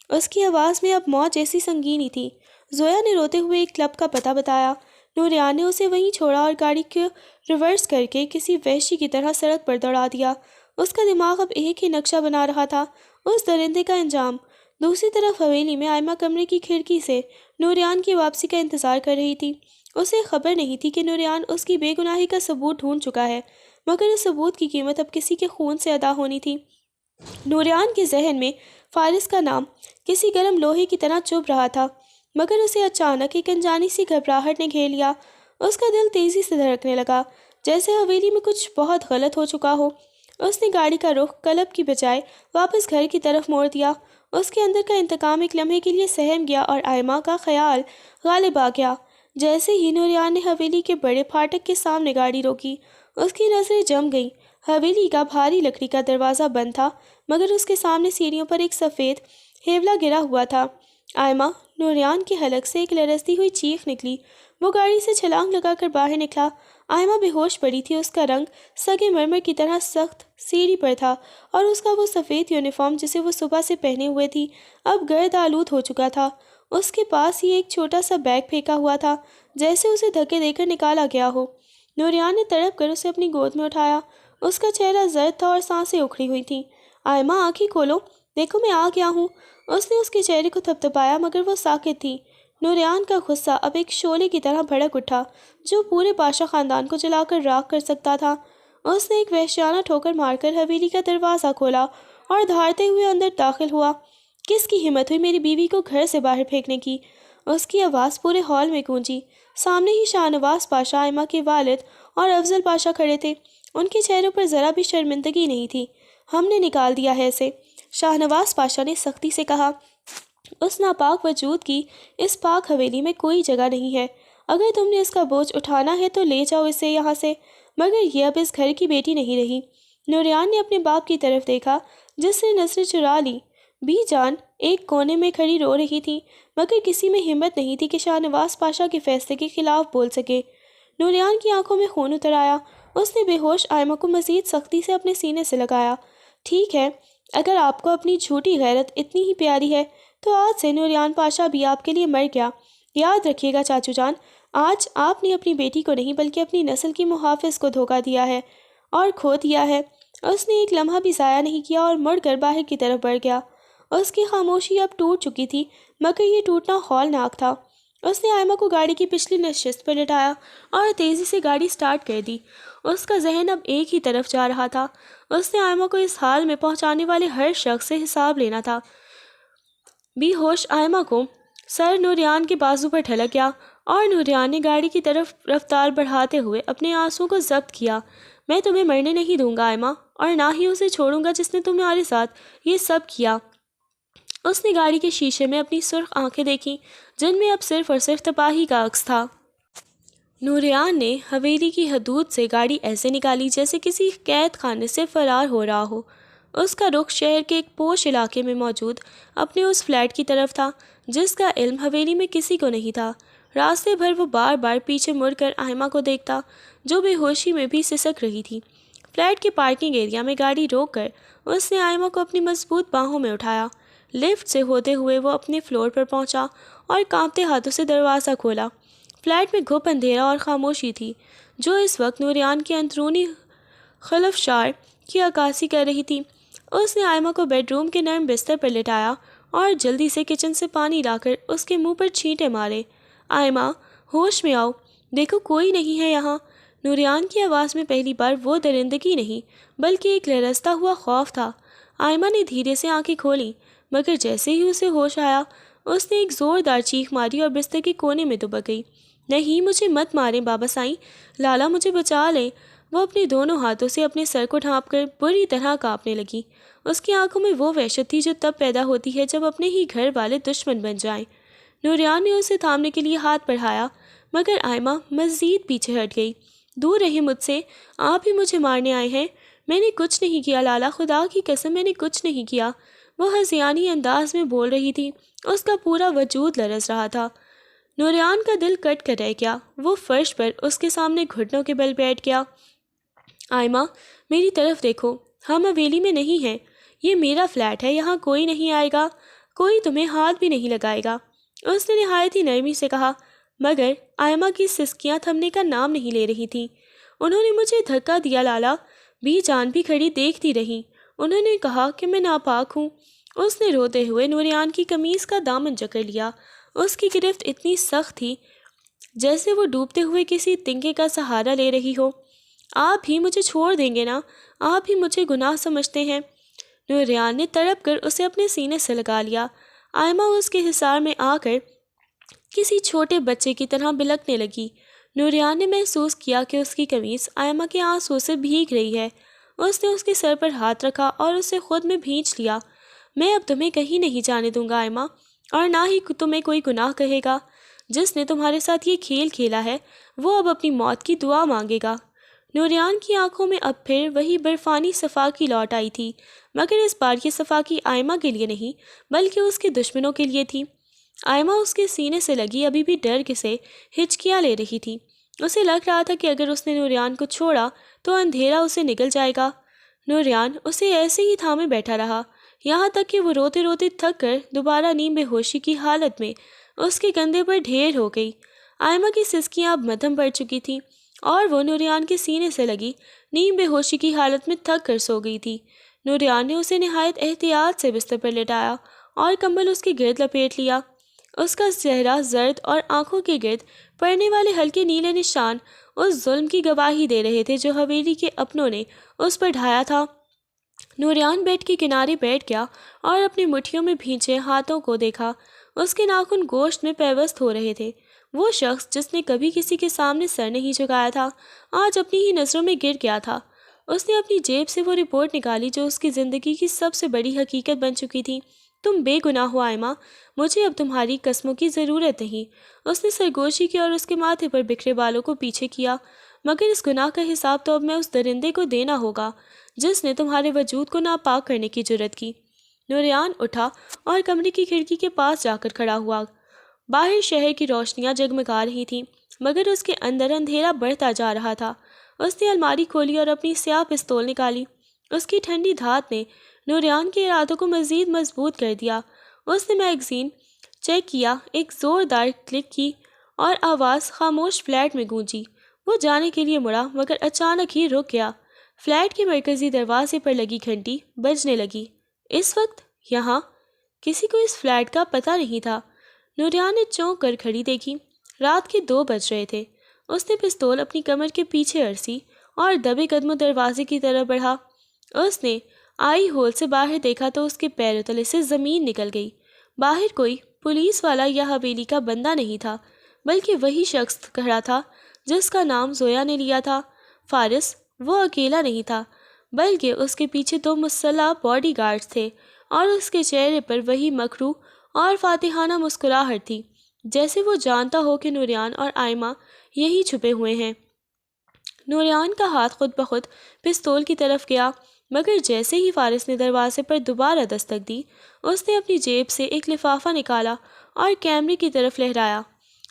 اس کی آواز میں اب موت جیسی سنگینی تھی۔ زویا نے روتے ہوئے ایک کلب کا پتہ بتایا۔ نوریان نے اسے وہیں چھوڑا اور گاڑی کو ریورس کر کے کسی وحشی کی طرح سڑک پر دوڑا دیا۔ اس کا دماغ اب ایک ہی نقشہ بنا رہا تھا، اس درندے کا انجام۔ دوسری طرف حویلی میں آئمہ کمرے کی کھڑکی سے نوریان کی واپسی کا انتظار کر رہی تھی۔ اسے خبر نہیں تھی کہ نوریان اس کی بے گناہی کا ثبوت ڈھونڈ چکا ہے، مگر اس ثبوت کی قیمت اب کسی کے خون سے ادا ہونی تھی۔ نوریان کے ذہن میں فارس کا نام کسی گرم لوہے کی طرح چبھ رہا تھا، مگر اسے اچانک ایک انجانی سی گھبراہٹ نے گھیر لیا۔ اس کا دل تیزی سے دھڑکنے لگا، جیسے حویلی میں کچھ بہت غلط ہو چکا ہو۔ اس نے گاڑی کا رخ کلب کی بجائے واپس گھر کی طرف موڑ دیا۔ اس کے اندر کا انتقام ایک لمحے کے لیے سہم گیا اور آئمہ کا خیال غالب آ گیا۔ جیسے ہی نوریان نے حویلی کے بڑے پھاٹک کے سامنے گاڑی روکی، اس کی نظریں جم گئیں۔ حویلی کا بھاری لکڑی کا دروازہ بند تھا، مگر اس کے سامنے سیڑھیوں پر ایک سفید ہیولا گرا ہوا تھا۔ آئمہ! نوریان کے حلق سے ایک لرزتی ہوئی چیخ نکلی۔ وہ گاڑی سے چھلانگ لگا کر باہر نکلا۔ آئمہ بے ہوش پڑی تھی، اس کا رنگ سگے مرمر کی طرح سخت سیڑھی پر تھا، اور اس کا وہ سفید یونیفارم جسے وہ صبح سے پہنے ہوئے تھی اب گرد آلود ہو چکا تھا۔ اس کے پاس ہی ایک چھوٹا سا بیگ پھینکا ہوا تھا، جیسے اسے دھکے دے کر نکالا گیا ہو۔ نوریان نے تڑپ کر اسے اپنی گود میں اٹھایا۔ اس کا چہرہ زرد تھا اور سانسیں اکھڑی ہوئی تھیں۔ آئمہ آنکھیں کھولو، دیکھو میں آ گیا ہوں۔ اس نے اس کے چہرے کو تھپتھپایا، مگر وہ ساکت تھی۔ نوریان کا غصہ اب ایک شعلے کی طرح بھڑک اٹھا جو پورے پاشا خاندان کو جلا کر راکھ کر سکتا تھا۔ اس نے ایک وحشیانہ ٹھوکر مار کر حویلی کا دروازہ کھولا اور دھاڑتے ہوئے اندر داخل ہوا۔ کس کی ہمت ہوئی میری بیوی کو گھر سے باہر پھینکنے کی؟ اس کی آواز پورے ہال میں گونجی۔ سامنے ہی شاہ نواز پاشا، آئمہ کے والد اور افضل پاشا کھڑے تھے۔ ان کے چہروں پر ذرا بھی شرمندگی نہیں تھی۔ ہم نے نکال دیا ہے اسے، شاہ نواز پاشا نے سختی سے کہا۔ اس ناپاک وجود کی اس پاک حویلی میں کوئی جگہ نہیں ہے۔ اگر تم نے اس کا بوجھ اٹھانا ہے تو لے جاؤ اسے یہاں سے، مگر یہ اب اس گھر کی بیٹی نہیں رہی۔ نوریان نے اپنے باپ کی طرف دیکھا، جس نے نظریں چرا لی۔ بی جان ایک کونے میں کھڑی رو رہی تھی، مگر کسی میں ہمت نہیں تھی کہ شاہ نواز پاشا کے فیصلے کے خلاف بول سکے۔ نوریان کی آنکھوں میں خون اتر آیا۔ اس نے بے ہوش آئمہ کو مزید سختی سے اپنے سینے سے لگایا۔ ٹھیک ہے، اگر آپ کو اپنی جھوٹی غیرت اتنی ہی پیاری ہے تو آج سے نوریان پاشا بھی آپ کے لیے مر گیا۔ یاد رکھیے گا چاچو جان، آج آپ نے اپنی بیٹی کو نہیں بلکہ اپنی نسل کی محافظ کو دھوکہ دیا ہے اور کھو دیا ہے۔ اس نے ایک لمحہ بھی ضائع نہیں کیا اور مڑ کر باہر کی طرف بڑھ گیا۔ اس کی خاموشی اب ٹوٹ چکی تھی، مگر یہ ٹوٹنا ہولناک تھا۔ اس نے آئمہ کو گاڑی کی پچھلی نشست پر لٹایا اور تیزی سے گاڑی سٹارٹ کر دی۔ اس کا ذہن اب ایک ہی طرف جا رہا تھا۔ اس نے آئمہ کو اس حال میں پہنچانے والے ہر شخص سے حساب لینا تھا۔ بے ہوش آئمہ کو سر نوریان کے بازو پر ڈھلک گیا اور نوریان نے گاڑی کی طرف رفتار بڑھاتے ہوئے اپنے آنسوں کو ضبط کیا۔ میں تمہیں مرنے نہیں دوں گا آئمہ، اور نہ ہی اسے چھوڑوں گا جس نے تمہارے ساتھ یہ سب کیا۔ اس نے گاڑی کے شیشے میں اپنی سرخ آنکھیں دیکھیں جن میں اب صرف اور صرف تباہی کا عکس تھا۔ نوریان نے حویلی کی حدود سے گاڑی ایسے نکالی جیسے کسی قید خانے سے فرار ہو رہا ہو۔ اس کا رخ شہر کے ایک پوش علاقے میں موجود اپنے اس فلیٹ کی طرف تھا جس کا علم حویلی میں کسی کو نہیں تھا۔ راستے بھر وہ بار بار پیچھے مڑ کر آئمہ کو دیکھتا جو بے ہوشی میں بھی سسک رہی تھی۔ فلیٹ کے پارکنگ ایریا میں گاڑی روک کر اس نے آئمہ کو اپنی مضبوط باہوں میں اٹھایا۔ لفٹ سے ہوتے ہوئے وہ اپنے فلور پر پہنچا اور کانپتے ہاتھوں سے دروازہ کھولا۔ فلیٹ میں گھپ اندھیرا اور خاموشی تھی جو اس وقت نوریان کے اندرونی خلفشار کی عکاسی کر رہی تھی۔ اس نے آئمہ کو بیڈ روم کے نرم بستر پر لٹایا اور جلدی سے کچن سے پانی لا کر اس کے منہ پر چھینٹے مارے۔ آئمہ ہوش میں آؤ، دیکھو کوئی نہیں ہے یہاں۔ نوریان کی آواز میں پہلی بار وہ درندگی نہیں بلکہ ایک لرزتا ہوا خوف تھا۔ آئمہ نے دھیرے سے آنکھیں کھولیں، مگر جیسے ہی اسے ہوش آیا اس نے ایک زوردار چیخ ماری اور بستر کے کونے میں دبک گئی۔ نہیں، مجھے مت ماریں بابا سائیں، لالا مجھے بچا لیں۔ وہ اپنے دونوں ہاتھوں سے اپنے سر کو ڈھانپ کر بری طرح کانپنے لگی۔ اس کی آنکھوں میں وہ وحشت تھی جو تب پیدا ہوتی ہے جب اپنے ہی گھر والے دشمن بن جائیں۔ نوریان نے اسے تھامنے کے لیے ہاتھ بڑھایا، مگر آئمہ مزید پیچھے ہٹ گئی۔ دور رہے مجھ سے، آپ ہی مجھے مارنے آئے ہیں۔ میں نے کچھ نہیں کیا لالا، خدا کی قسم میں نے کچھ نہیں کیا۔ وہ ہذیانی انداز میں بول رہی تھی، اس کا پورا وجود لرز رہا تھا۔ نوریان کا دل کٹ کر رہ گیا۔ وہ فرش پر اس کے سامنے گھٹنوں کے بل بیٹھ گیا۔ آئمہ میری طرف دیکھو، ہم حویلی میں نہیں ہیں، یہ میرا فلیٹ ہے، یہاں کوئی نہیں آئے گا، کوئی تمہیں ہاتھ بھی نہیں لگائے گا۔ اس نے نہایت ہی نرمی سے کہا۔ مگر آئمہ کی سسکیاں تھمنے کا نام نہیں لے رہی تھیں۔ انہوں نے مجھے دھکا دیا، لالا بھی جان بھی کھڑی دیکھتی رہی۔ انہوں نے کہا کہ میں ناپاک ہوں۔ اس نے روتے ہوئے نوریان کی قمیص کا دامن جکڑ لیا۔ اس کی گرفت اتنی سخت تھی جیسے وہ ڈوبتے ہوئے کسی تنکے کا سہارا لے رہی ہو۔ آپ ہی مجھے چھوڑ دیں گے نا؟ آپ ہی مجھے گناہ سمجھتے ہیں؟ نوریان نے تڑپ کر اسے اپنے سینے سے لگا لیا۔ آئمہ اس کے حصار میں آ کر کسی چھوٹے بچے کی طرح بلکنے لگی۔ نوریان نے محسوس کیا کہ اس کی قمیص آئمہ کے آنسو سے بھیگ رہی ہے۔ اس نے اس کے سر پر ہاتھ رکھا اور اسے خود میں بھینچ لیا۔ میں اب تمہیں کہیں نہیں جانے دوں گا آئمہ، اور نہ ہی تمہیں کوئی گناہ کہے گا۔ جس نے تمہارے ساتھ یہ کھیل کھیلا ہے وہ اب اپنی موت کی دعا مانگے گا۔ نوریان کی آنکھوں میں اب پھر وہی برفانی صفاقی لوٹ آئی تھی، مگر اس بار یہ صفاقی آئمہ کے لیے نہیں بلکہ اس کے دشمنوں کے لیے تھی۔ آئمہ اس کے سینے سے لگی ابھی بھی ڈر سے ہچکیاں لے رہی تھی۔ اسے لگ رہا تھا کہ اگر اس نے نوریان کو چھوڑا تو اندھیرا اسے نگل جائے گا۔ نوریان اسے ایسے ہی تھامے بیٹھا رہا، یہاں تک کہ وہ روتے روتے تھک کر دوبارہ نیم بے ہوشی کی حالت میں اس کے کندھے پر ڈھیر ہو گئی۔ آئمہ کی سسکیاں اب مدھم پڑ چکی تھیں اور وہ نوریان کے سینے سے لگی نیم بے ہوشی کی حالت میں تھک کر سو گئی تھی۔ نوریان نے اسے نہایت احتیاط سے بستر پر لٹایا اور کمبل اس کے گرد لپیٹ لیا۔ اس کا چہرہ زرد اور آنکھوں کے گرد پڑنے والے ہلکے نیلے نشان اس ظلم کی گواہی دے رہے تھے جو حویلی کے اپنوں نے اس پر ڈھایا تھا۔ نوریان بیڈ کے کنارے بیٹھ گیا اور اپنی مٹھیوں میں بھینچے ہاتھوں کو دیکھا۔ اس کے ناخن گوشت میں پیوست ہو رہے تھے۔ وہ شخص جس نے کبھی کسی کے سامنے سر نہیں جھکایا تھا آج اپنی ہی نظروں میں گر گیا تھا۔ اس نے اپنی جیب سے وہ رپورٹ نکالی جو اس کی زندگی کی سب سے بڑی حقیقت بن چکی تھی۔ تم بے گناہ ہو آئمہ، مجھے اب تمہاری قسموں کی ضرورت نہیں۔ اس نے سرگوشی کی اور اس کے ماتھے پر بکھرے بالوں کو پیچھے کیا۔ مگر اس گناہ کا حساب تو اب میں اس درندے کو دینا ہوگا جس نے تمہارے وجود کو ناپاک کرنے کی جرت کی۔ نوریان اٹھا اور کمرے کی کھڑکی کے پاس جا کر کھڑا ہوا۔ باہر شہر کی روشنیاں جگمگا رہی تھیں مگر اس کے اندر اندھیرا بڑھتا جا رہا تھا۔ اس نے الماری کھولی اور اپنی سیاہ پستول نکالی۔ اس کی ٹھنڈی دھات نے نوریان کے ارادوں کو مزید مضبوط کر دیا۔ اس نے میگزین چیک کیا، ایک زوردار کلک کی اور آواز خاموش فلیٹ میں گونجی۔ وہ جانے کے لیے مڑا مگر اچانک ہی رک گیا۔ فلیٹ کے مرکزی دروازے پر لگی گھنٹی بجنے لگی۔ اس وقت یہاں کسی کو اس فلیٹ کا پتہ نہیں تھا۔ نوریان نے چونک کر گھڑی دیکھی، رات کے 2 بج رہے تھے۔ اس نے پستول اپنی کمر کے پیچھے ارسی اور دبے قدموں دروازے کی طرف بڑھا۔ اس نے آئی ہول سے باہر دیکھا تو اس کے پیروں تلے سے زمین نکل گئی۔ باہر کوئی پولیس والا یا حویلی کا بندہ نہیں تھا بلکہ وہی شخص کھڑا تھا جس کا نام زویا نے لیا تھا۔ فارس وہ اکیلا نہیں تھا بلکہ اس کے پیچھے 2 مسلح باڈی گارڈز تھے اور اس کے چہرے پر وہی مکروہ اور فاتحانہ مسکراہٹ تھی جیسے وہ جانتا ہو کہ نوریان اور آئمہ یہی چھپے ہوئے ہیں۔ نوریان کا ہاتھ خود بخود پستول کی طرف گیا مگر جیسے ہی فارس نے دروازے پر دوبارہ دستک دی اس نے اپنی جیب سے ایک لفافہ نکالا اور کیمرے کی طرف لہرایا۔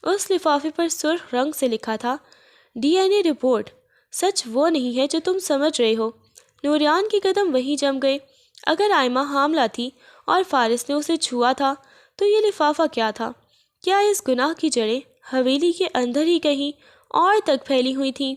اس لفافے پر سرخ رنگ سے لکھا تھا DNA رپورٹ، سچ وہ نہیں ہے جو تم سمجھ رہے ہو۔ نوریان کے قدم وہیں جم گئے۔ اگر آئمہ حاملہ تھی اور فارس نے اسے چھوا تھا تو یہ لفافہ کیا تھا؟ کیا اس گناہ کی جڑیں حویلی کے اندر ہی کہیں اور تک پھیلی ہوئی تھیں؟